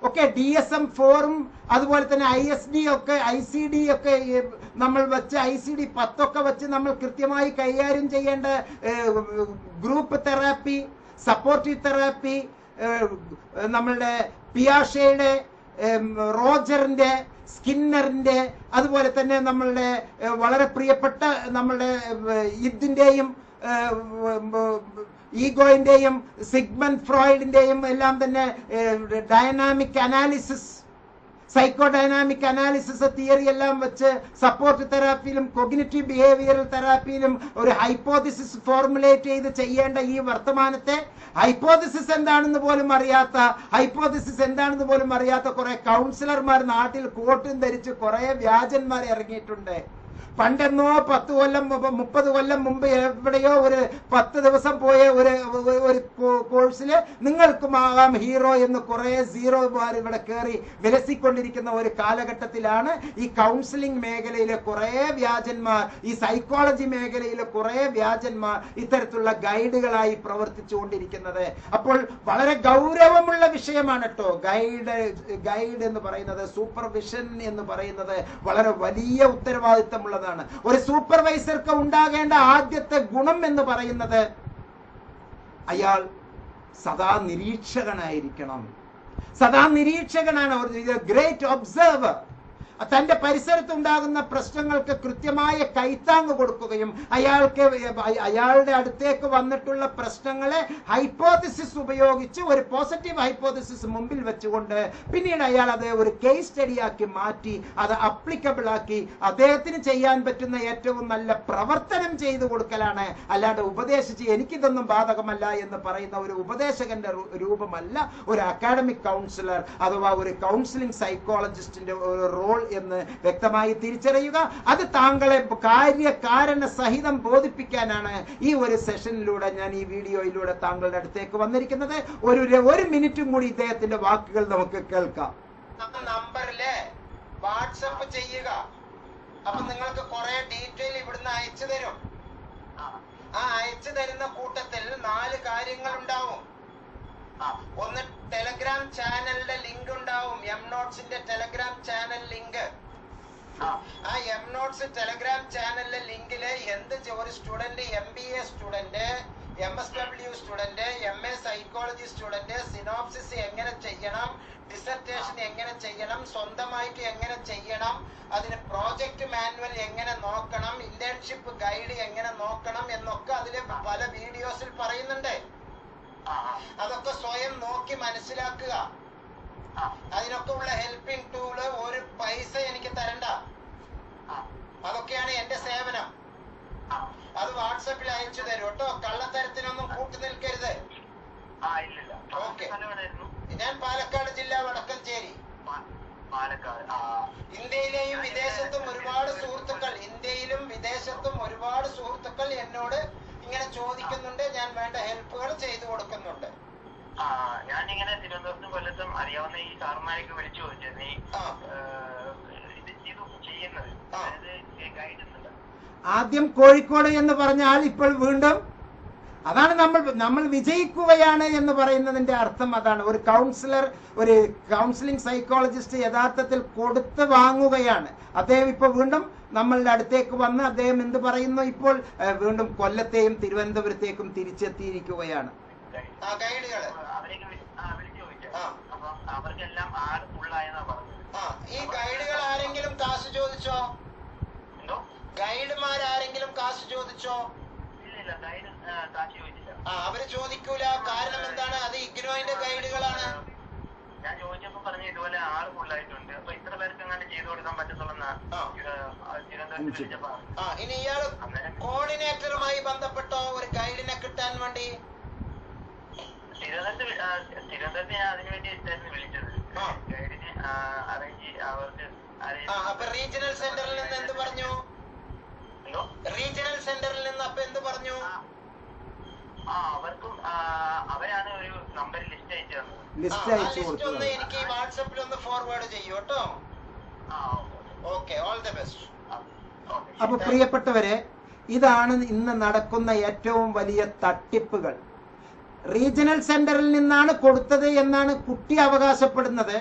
ഓക്കെ, DSM 4 അതുപോലെ തന്നെ ISD ഒക്കെ, ICD ഒക്കെ നമ്മൾ വെച്ച്, ICD 10 ഒക്കെ വെച്ച് നമ്മൾ കൃത്യമായി കൈകാര്യം ചെയ്യേണ്ട ഗ്രൂപ്പ് തെറാപ്പി, സപ്പോർട്ടീവ് തെറാപ്പി, നമ്മളുടെ പിയാഷയുടെ, റോജറിന്റെ, സ്കിന്നറിന്റെ, അതുപോലെ തന്നെ നമ്മളുടെ വളരെ പ്രിയപ്പെട്ട നമ്മളുടെ ഇതിന്റെയും ഈഗോയിന്റെയും സിഗ്മണ്ട് ഫ്രോയിഡിന്റെയും എല്ലാം തന്നെ dynamic analysis, psycho dynamic analysis theory എല്ലാം വെച്ച് സപ്പോർട്ട് തെറാപ്പിയിലും കോഗ്നിറ്റീവ് ബിഹേവിയറൽ തെറാപ്പിയിലും ഒരു ഹൈപ്പോതിസിസ് ഫോർമുലേറ്റ് ചെയ്ത് ചെയ്യേണ്ട ഈ വർത്തമാനത്തെ ഹൈപ്പോതിസിസ് എന്താണെന്ന് പോലും അറിയാത്ത കുറെ കൗൺസിലർമാർ നാട്ടിൽ കോട്ടും ധരിച്ച് കുറെ വ്യാജന്മാർ ഇറങ്ങിയിട്ടുണ്ട്. പണ്ടെന്നോ 10 കൊല്ലം 30 കൊല്ലം മുമ്പ് എവിടെയോ ഒരു 10 ദിവസം പോയ ഒരു കോഴ്സില് നിങ്ങൾക്കുമാകാം ഹീറോ എന്ന് കുറെ സീറോമാർ ഇവിടെ കയറി വിലസിക്കൊണ്ടിരിക്കുന്ന ഒരു കാലഘട്ടത്തിലാണ് ഈ കൗൺസിലിംഗ് മേഖലയിലെ കുറെ വ്യാജന്മാർ, ഈ സൈക്കോളജി മേഖലയിലെ കുറെ വ്യാജന്മാർ ഇത്തരത്തിലുള്ള ഗൈഡുകളായി പ്രവർത്തിച്ചുകൊണ്ടിരിക്കുന്നത്. അപ്പോൾ വളരെ ഗൗരവമുള്ള വിഷയമാണ് കേട്ടോ ഗൈഡ് എന്ന് പറയുന്നത്. സൂപ്പർവിഷൻ എന്ന് പറയുന്നത് വളരെ വലിയ ഉത്തരവാദിത്തമുള്ള. ഒരു സൂപ്പർവൈസർക്ക് ഉണ്ടാകേണ്ട ആദ്യത്തെ ഗുണം എന്ന് പറയുന്നത് അയാൾ സദാ നിരീക്ഷകനായിരിക്കണം. സദാ നിരീക്ഷകനാണ്, ഗ്രേറ്റ് ഒബ്സർവർ. തന്റെ പരിസരത്തുണ്ടാകുന്ന പ്രശ്നങ്ങൾക്ക് കൃത്യമായ കൈത്താങ് കൊടുക്കുകയും അയാളുടെ അടുത്തേക്ക് വന്നിട്ടുള്ള പ്രശ്നങ്ങളെ ഹൈപ്പോതിസിസ് ഉപയോഗിച്ച് ഒരു പോസിറ്റീവ് ഹൈപ്പോതിസിസ് മുമ്പിൽ വെച്ചുകൊണ്ട് പിന്നീട് അയാൾ അത് ഒരു കേസ് സ്റ്റഡിയാക്കി മാറ്റി അത് അപ്ലിക്കബിൾ ആക്കി അദ്ദേഹത്തിന് ചെയ്യാൻ പറ്റുന്ന ഏറ്റവും നല്ല പ്രവർത്തനം ചെയ്തു കൊടുക്കലാണ്. അല്ലാണ്ട് ഉപദേശിച്ച് എനിക്കിതൊന്നും ബാധകമല്ല എന്ന് പറയുന്ന ഒരു ഉപദേശകന്റെ രൂപമല്ല ഒരു അക്കാഡമിക് കൗൺസിലർ അഥവാ ഒരു കൗൺസിലിംഗ് സൈക്കോളജിസ്റ്റിന്റെ ഒരു റോൾ എന്ന് വ്യക്തമായി തിരിച്ചറിയുക. അത് താങ്കളെ കാര്യകാരണ സഹിതം ബോധിപ്പിക്കാനാണ് ഈ ഒരു സെഷനിലൂടെ, ഞാൻ ഈ വീഡിയോയിലൂടെ താങ്കളുടെ അടുത്തേക്ക് വന്നിരിക്കുന്നത്. ഒരു മിനിറ്റും കൂടി ഇദ്ദേഹത്തിന്റെ വാക്കുകൾ നമുക്ക് കേൾക്കാം. നമ്പറില് വാട്സപ്പ് ചെയ്യുക. അപ്പൊ നിങ്ങൾക്ക് കുറെ ഡീറ്റെയിൽ ഇവിടുന്ന് അയച്ചു തരും. ആ അയച്ചു തരുന്ന കൂട്ടത്തിൽ 4 കാര്യങ്ങൾ ഉണ്ടാവും. ഒന്ന് ടെലഗ്രാം ചാനലിന്റെ ലിങ്ക് ഉണ്ടാവും, എംനോട്ട്സിന്റെ ടെലഗ്രാം ചാനൽ ലിങ്ക്. ആ എംനോട്ട്സ് ടെലഗ്രാം ചാനലിലെ ലിങ്കില് ഒരു student, MBA student, MSW student, MA psychology student synopsis എങ്ങനെ ചെയ്യണം, ഡിസർട്ടേഷൻ എങ്ങനെ ചെയ്യണം, സ്വന്തമായിട്ട് എങ്ങനെ ചെയ്യണം, അതിന് പ്രോജക്റ്റ് മാനുവൽ എങ്ങനെ നോക്കണം, ഇന്റേൺഷിപ്പ് ഗൈഡ് എങ്ങനെ നോക്കണം എന്നൊക്കെ അതില് പല വീഡിയോസിൽ പറയുന്നുണ്ട്. അതൊക്കെ സ്വയം നോക്കി മനസ്സിലാക്കുക. അതിനൊക്കെ ഉള്ള ഹെൽപ്പിംഗ് ടൂള് ഒരു പൈസ എനിക്ക് തരണ്ട. അതൊക്കെയാണ് എന്റെ സേവനം. അത് വാട്സപ്പിൽ അയച്ചു തരും കേട്ടോ. കള്ളത്തരത്തിനൊന്നും കൂട്ടു നിൽക്കരുത്. ഓക്കെ, ഞാൻ പാലക്കാട് ജില്ല വടക്കഞ്ചേരി. ഇന്ത്യയിലെയും വിദേശത്തും ഒരുപാട് സുഹൃത്തുക്കൾ എന്നോട് ഇങ്ങനെ ചോദിക്കുന്നുണ്ട്. ഞാൻ വേണ്ട ഹെൽപ്പുകൾ ചെയ്തു കൊടുക്കുന്നുണ്ട്. ഞാനിങ്ങനെ തിരുവനന്തപുരത്തും കൊല്ലത്തും അറിയാവുന്ന ഈ സാറുമാരൊക്കെ വിളിച്ചു ചോദിച്ചത് നീ ഇത് ചെയ്യുന്നത് ആദ്യം കോഴിക്കോട് എന്ന് പറഞ്ഞാൽ ഇപ്പോൾ വീണ്ടും അതാണ് നമ്മൾ വിജയിക്കുകയാണ് എന്ന് പറയുന്നതിന്റെ അർത്ഥം അതാണ്. ഒരു കൗൺസിലർ, ഒരു കൗൺസിലിംഗ് സൈക്കോളജിസ്റ്റ് യഥാർത്ഥത്തിൽ കൊടുത്ത് വാങ്ങുകയാണ്. അദ്ദേഹം ഇപ്പൊ വീണ്ടും നമ്മളുടെ അടുത്തേക്ക് വന്ന് അദ്ദേഹം എന്ത് പറയുന്നു, ഇപ്പോൾ വീണ്ടും കൊല്ലത്തെയും തിരുവനന്തപുരത്തേക്കും തിരിച്ചെത്തിയിരിക്കുകയാണ്. ഈ ഗൈഡുകൾ ആരെങ്കിലും കാശ് ചോദിച്ചോ? ഗൈഡുമാരാരെങ്കിലും കാശ് ചോദിച്ചോ? അവര് ചോദിക്കൂല. കാരണം എന്താണ്? അത് ഇഗ്നോയിന്റെ ഗൈഡുകളാണ്. ഞാൻ ചോദിച്ചപ്പോ പറഞ്ഞു ഇതുപോലെ ആള് ഫുള്ളായിട്ടുണ്ട്, അപ്പൊ ഇത്ര പേർക്ക് എങ്ങനെ ചെയ്തു കൊടുക്കാൻ പറ്റത്തുള്ളൂ. ഇനി ഇയാള് കോർഡിനേറ്ററുമായി ബന്ധപ്പെട്ടോ ഒരു ഗൈഡിനെ കിട്ടാൻ വേണ്ടി? തിരുവനന്തപുരത്ത് ഞാൻ അതിനു വേണ്ടി വിളിച്ചത്. ഗൈഡിനെ അറേഞ്ച് അവർക്ക്. അപ്പൊ റീജിയണൽ സെന്ററിൽ നിന്ന് എന്ത് പറഞ്ഞു? റീജിയണൽ സെന്ററിൽ നിന്ന് അപ്പൊ എന്ത് പറഞ്ഞു? അവർക്കും അവരാണ് ഒരു നമ്പർ ലിസ്റ്റ് അയച്ചു തന്നത്. ലിസ്റ്റ് അയച്ചു കൊടുത്തത്. എനിക്ക് വാട്സാപ്പിൽ ഒന്ന് ഫോർവേഡ് ചെയ്യൂ കേട്ടോ. Okay, all the best. അപ്പൊ പ്രിയപ്പെട്ടവരെ, ഇതാണ് ഇന്ന് നടക്കുന്ന ഏറ്റവും വലിയ തട്ടിപ്പുകൾ. റീജിയണൽ സെന്ററിൽ നിന്നാണ് കൊടുത്തത് എന്നാണ് കുട്ടി അവകാശപ്പെടുന്നത്.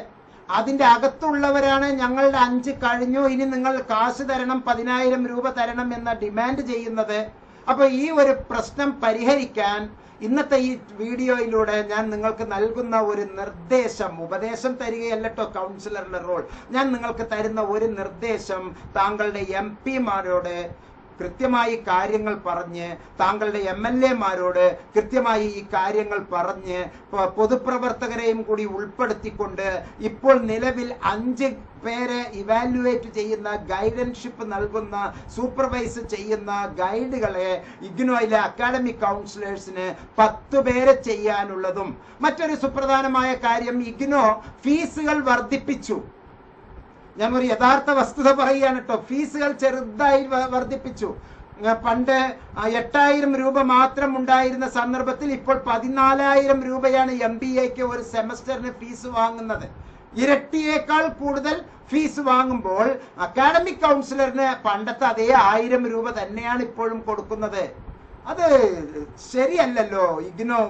അതിന്റെ അകത്തുള്ളവരാണ് ഞങ്ങളുടെ 5 കഴിഞ്ഞു, ഇനി നിങ്ങൾ കാശ് തരണം, 10,000 രൂപ തരണം എന്ന ഡിമാൻഡ് ചെയ്യുന്നത്. അപ്പൊ ഈ ഒരു പ്രശ്നം പരിഹരിക്കാൻ ഇന്നത്തെ ഈ വീഡിയോയിലൂടെ ഞാൻ നിങ്ങൾക്ക് നൽകുന്ന ഒരു നിർദ്ദേശം, ഉപദേശം തരികയല്ലോ കൗൺസിലറുടെ റോൾ, ഞാൻ നിങ്ങൾക്ക് തരുന്ന ഒരു നിർദ്ദേശം, താങ്കളുടെ MP-മാരോട് കൃത്യമായി കാര്യങ്ങൾ പറഞ്ഞ്, താങ്കളുടെ MLA-മാരോട് കൃത്യമായി ഈ കാര്യങ്ങൾ പറഞ്ഞ്, പൊതുപ്രവർത്തകരെയും കൂടി ഉൾപ്പെടുത്തിക്കൊണ്ട് ഇപ്പോൾ നിലവിൽ 5 പേരെ ഇവാലുവേറ്റ് ചെയ്യുന്ന, ഗൈഡൻഷിപ്പ് നൽകുന്ന, സൂപ്പർവൈസ് ചെയ്യുന്ന ഗൈഡുകളെ ഇഗ്നോയിലെ അക്കാഡമിക് കൗൺസിലേഴ്സിന് 10 പേരെ ചെയ്യാനുള്ളതും. മറ്റൊരു സുപ്രധാനമായ കാര്യം, ഇഗ്നോ ഫീസുകൾ വർദ്ധിപ്പിച്ചു. ഞാൻ ഒരു യഥാർത്ഥ വസ്തുത പറയുകയാണ് കേട്ടോ. ഫീസുകൾ ചെറുതായി വർദ്ധിപ്പിച്ചു. പണ്ട് 8,000 രൂപ മാത്രം ഉണ്ടായിരുന്ന സന്ദർഭത്തിൽ ഇപ്പോൾ 14,000 രൂപയാണ് MBAക്ക് ഒരു സെമസ്റ്ററിന് ഫീസ് വാങ്ങുന്നത്. ഇരട്ടിയേക്കാൾ കൂടുതൽ ഫീസ് വാങ്ങുമ്പോൾ അക്കാഡമിക് കൗൺസിലറിന് പണ്ടത്തെ അതേ 1000 രൂപ തന്നെയാണ് ഇപ്പോഴും കൊടുക്കുന്നത്. അത് ശരിയല്ലല്ലോ. ഇഗ്നോ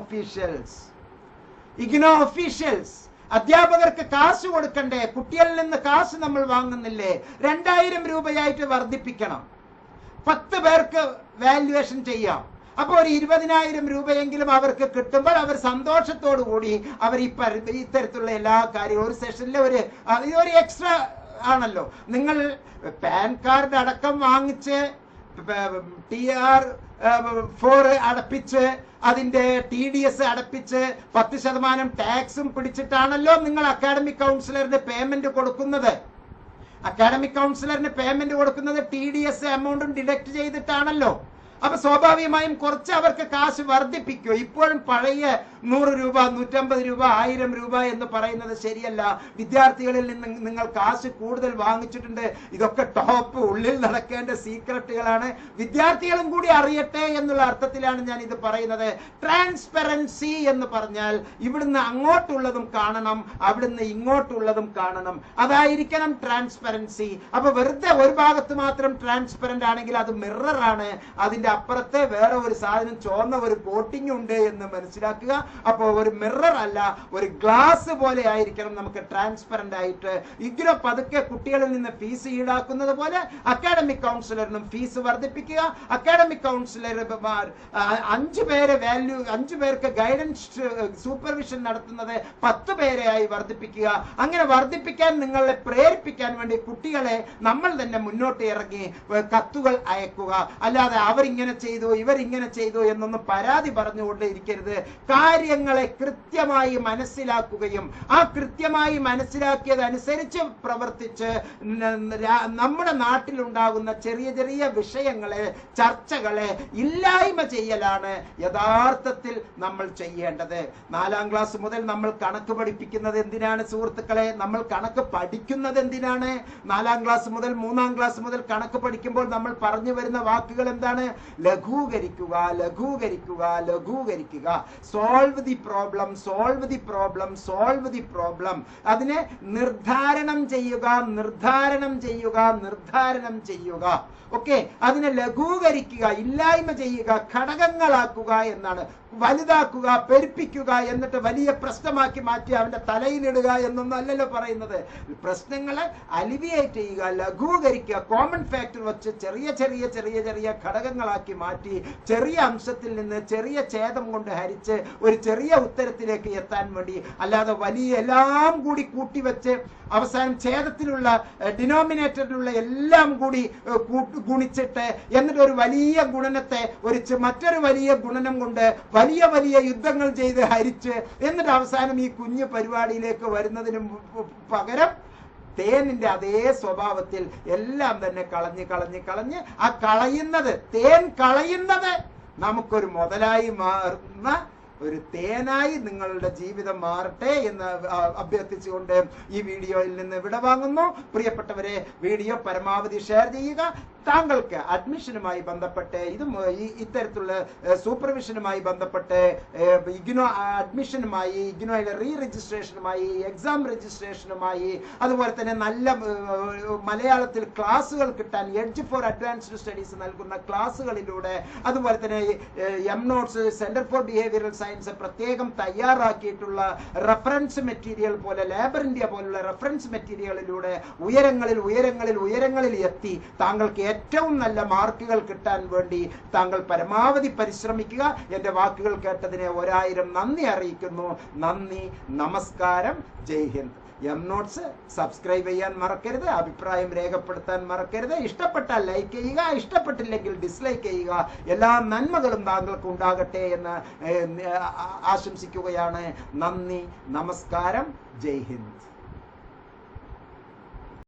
ഒഫീഷ്യൽസ് അധ്യാപകർക്ക് കാശ് കൊടുക്കണ്ടേ? കുട്ടികളിൽ നിന്ന് കാശ് നമ്മൾ വാങ്ങുന്നില്ലേ? 2,000 രൂപയായിട്ട് വർദ്ധിപ്പിക്കണം. 10 പേർക്ക് വാല്യുവേഷൻ ചെയ്യാം. അപ്പൊ ഒരു 20,000 രൂപയെങ്കിലും അവർക്ക് കിട്ടുമ്പോൾ അവർ സന്തോഷത്തോടു കൂടി അവർ ഇത്തരത്തിലുള്ള എല്ലാ കാര്യങ്ങളും ഒരു സെഷനിൽ ഒരു എക്സ്ട്രാ ആണല്ലോ. നിങ്ങൾ പാൻ കാർഡ് അടക്കം വാങ്ങിച്ച് TR4 അടപ്പിച്ച് അതിന്റെ TDS അടപ്പിച്ച് 10% ടാക്സും പിടിച്ചിട്ടാണല്ലോ നിങ്ങൾ അക്കാഡമിക് കൗൺസിലറിന് പേയ്മെന്റ് കൊടുക്കുന്നത്. അക്കാഡമിക് കൗൺസിലറിന് പേയ്മെന്റ് കൊടുക്കുന്നത് TDS എമൗണ്ടും ഡിഡക്ട് ചെയ്തിട്ടാണല്ലോ. അപ്പൊ സ്വാഭാവികമായും കുറച്ച് അവർക്ക് കാശ് വർദ്ധിപ്പിക്കുക. ഇപ്പോഴും പഴയ 100 രൂപ, 150 രൂപ, 1000 രൂപ എന്ന് പറയുന്നത് ശരിയല്ല. വിദ്യാർത്ഥികളിൽ നിന്ന് നിങ്ങൾ കാശ് കൂടുതൽ വാങ്ങിച്ചിട്ടുണ്ട്. ഇതൊക്കെ ടോപ്പ് ഉള്ളിൽ നടക്കേണ്ട സീക്രട്ടുകളാണ്. വിദ്യാർത്ഥികളും കൂടി അറിയട്ടെ എന്നുള്ള അർത്ഥത്തിലാണ് ഞാൻ ഇത് പറയുന്നത്. ട്രാൻസ്പെറൻസി എന്ന് പറഞ്ഞാൽ ഇവിടുന്ന് അങ്ങോട്ടുള്ളതും കാണണം, അവിടുന്ന് ഇങ്ങോട്ടുള്ളതും കാണണം. അതായിരിക്കണം ട്രാൻസ്പെറൻസി. അപ്പൊ വെറുതെ ഒരു ഭാഗത്ത് മാത്രം ട്രാൻസ്പെറന്റ് ആണെങ്കിൽ അത് മിററാണ്. അതിന്റെ അപ്പുറത്തെ വേറെ ഒരു സാധനം, ചുവന്ന ഒരു കോട്ടിംഗ് ഉണ്ട് എന്ന് മനസ്സിലാക്കുക. അപ്പോൾ ഒരു മിറർ അല്ല, ഒരു ഗ്ലാസ് പോലെ ആയിരിക്കണം നമുക്ക് ട്രാൻസ്പെറന്റ് ആയിട്ട്. ഇഗ്നോ പതുക്കെ കുട്ടികളിൽ നിന്ന് ഫീസ് ഈടാക്കുന്നത് പോലെ അക്കാഡമിക് കൗൺസിലറിനും ഫീസ് വർദ്ധിപ്പിക്കുക. അക്കാഡമിക് കൗൺസിലർമാർ 5 പേർക്ക് ഗൈഡൻസ് സൂപ്പർവിഷൻ നടത്തുന്നത് 10 പേരെയായി വർദ്ധിപ്പിക്കുക. അങ്ങനെ വർദ്ധിപ്പിക്കാൻ നിങ്ങളെ പ്രേരിപ്പിക്കാൻ വേണ്ടി കുട്ടികളെ നമ്മൾ തന്നെ മുന്നോട്ട് ഇറങ്ങി കത്തുകൾ അയക്കുക. അല്ലാതെ അവരിങ്ങനെ ചെയ്തു ഇവരിങ്ങനെ ചെയ്തു എന്നൊന്നും പരാതി പറഞ്ഞുകൊണ്ട് ഇരിക്കരുത്. കാര്യങ്ങളെ കൃത്യമായി മനസ്സിലാക്കുകയും ആ കൃത്യമായി മനസ്സിലാക്കിയതനുസരിച്ച് പ്രവർത്തിച്ച് നമ്മുടെ നാട്ടിലുണ്ടാകുന്ന ചെറിയ ചെറിയ വിഷയങ്ങളെ, ചർച്ചകളെ ഇല്ലായ്മ ചെയ്യലാണ് യഥാർത്ഥത്തിൽ നമ്മൾ ചെയ്യേണ്ടത്. 4ാം ക്ലാസ് മുതൽ നമ്മൾ കണക്ക് പഠിപ്പിക്കുന്നത് എന്തിനാണ് സുഹൃത്തുക്കളെ? നമ്മൾ കണക്ക് പഠിക്കുന്നത് എന്തിനാണ്? 4ാം ക്ലാസ് മുതൽ 3ാം ക്ലാസ് മുതൽ കണക്ക് പഠിക്കുമ്പോൾ നമ്മൾ പറഞ്ഞു വരുന്ന വാക്കുകൾ എന്താണ്? ലഘൂകരിക്കുക, ലഘൂകരിക്കുക, ലഘൂകരിക്കുക. Solve the problem, solve the problem, solve the problem. അതിനെ നിർദ്ധാരണം ചെയ്യുക, നിർദ്ധാരണം ചെയ്യുക, നിർദ്ധാരണം ചെയ്യുക. ഓക്കെ, അതിനെ ലഘൂകരിക്കുക, ഇല്ലായ്മ ചെയ്യുക, ഘടകങ്ങളാക്കുക എന്നാണ്. വലുതാക്കുക, പെരുപ്പിക്കുക, എന്നിട്ട് വലിയ പ്രശ്നമാക്കി മാറ്റി അവന്റെ തലയിലിടുക എന്നൊന്നും അല്ലല്ലോ പറയുന്നത്. പ്രശ്നങ്ങളെ അലിവിയേറ്റ് ചെയ്യുക, ലഘൂകരിക്കുക, കോമൺ ഫാക്ടർ വെച്ച് ചെറിയ ചെറിയ ചെറിയ ചെറിയ ഘടകങ്ങളാക്കി മാറ്റി ചെറിയ അംശത്തിൽ നിന്ന് ചെറിയ ഛേദം കൊണ്ട് ഹരിച്ച് ഒരു ചെറിയ ഉത്തരത്തിലേക്ക് എത്താൻ വേണ്ടി. അല്ലാതെ വലിയ എല്ലാം കൂടി കൂട്ടിവെച്ച് അവസാനം ഛേദത്തിലുള്ള ഡിനോമിനേറ്ററിലുള്ള എല്ലാം കൂടി ഗുണിച്ചിട്ട് എന്നിട്ട് ഒരു വലിയ ഗുണനത്തെ മറ്റൊരു വലിയ ഗുണനം കൊണ്ട് വലിയ വലിയ യുദ്ധങ്ങൾ ചെയ്ത് ഹരിച്ച് എന്നിട്ട് അവസാനം ഈ കുഞ്ഞു പരിപാടിയിലേക്ക് വരുന്നതിന് പകരം തേനിന്റെ അതേ സ്വഭാവത്തിൽ എല്ലാം തന്നെ കളഞ്ഞ് കളഞ്ഞ് കളഞ്ഞ് ആ കളയുന്നത്, തേൻ കളയുന്നത് നമുക്കൊരു മുതലായി മാറുന്ന ഒരു തേനായി നിങ്ങളുടെ ജീവിതം മാറട്ടെ എന്ന് അഭ്യർത്ഥിച്ചുകൊണ്ട് ഈ വീഡിയോയിൽ നിന്ന് വിടവാങ്ങുന്നു. പ്രിയപ്പെട്ടവരെ, വീഡിയോ പരമാവധി ഷെയർ ചെയ്യുക. താങ്കൾക്ക് അഡ്മിഷനുമായി ബന്ധപ്പെട്ട് ഇത്തരത്തിലുള്ള സൂപ്പർവിഷനുമായി ബന്ധപ്പെട്ട് ഇഗ്നോ അഡ്മിഷനുമായി, ഇഗ്നോയിലെ റീ രജിസ്ട്രേഷനുമായി, എക്സാം രജിസ്ട്രേഷനുമായി, അതുപോലെ തന്നെ നല്ല മലയാളത്തിൽ ക്ലാസ്സുകൾ കിട്ടാൻ എഡ്ജ് ഫോർ അഡ്വാൻസ്ഡ് സ്റ്റഡീസ് നൽകുന്ന ക്ലാസ്സുകളിലൂടെ, അതുപോലെ തന്നെ M notes, centre for behavioural science പ്രത്യേകം തയ്യാറാക്കിയിട്ടുള്ള റഫറൻസ് മെറ്റീരിയൽ പോലെ, ലേബർ ഇന്ത്യ പോലുള്ള റഫറൻസ് മെറ്റീരിയലിലൂടെ ഉയരങ്ങളിൽ എത്തി താങ്കൾക്ക് ഏറ്റവും നല്ല മാർക്കുകൾ കിട്ടാൻ വേണ്ടി താങ്കൾ പരമാവധി പരിശ്രമിക്കുക. എൻ്റെ വാക്കുകൾ കേട്ടതിനെ 1000 നന്ദി അറിയിക്കുന്നു. നന്ദി, നമസ്കാരം, ജയ് ഹിന്ദ്. എം നോട്ട്സ് സബ്സ്ക്രൈബ് ചെയ്യാൻ മറക്കരുത്, അഭിപ്രായം രേഖപ്പെടുത്താൻ മറക്കരുത്. ഇഷ്ടപ്പെട്ടാൽ ലൈക്ക് ചെയ്യുക, ഇഷ്ടപ്പെട്ടില്ലെങ്കിൽ ഡിസ്ലൈക്ക് ചെയ്യുക. എല്ലാ നന്മകളും താങ്കൾക്ക് ഉണ്ടാകട്ടെ എന്ന് ആശംസിക്കുകയാണ്. നന്ദി, നമസ്കാരം, ജയ് ഹിന്ദ്.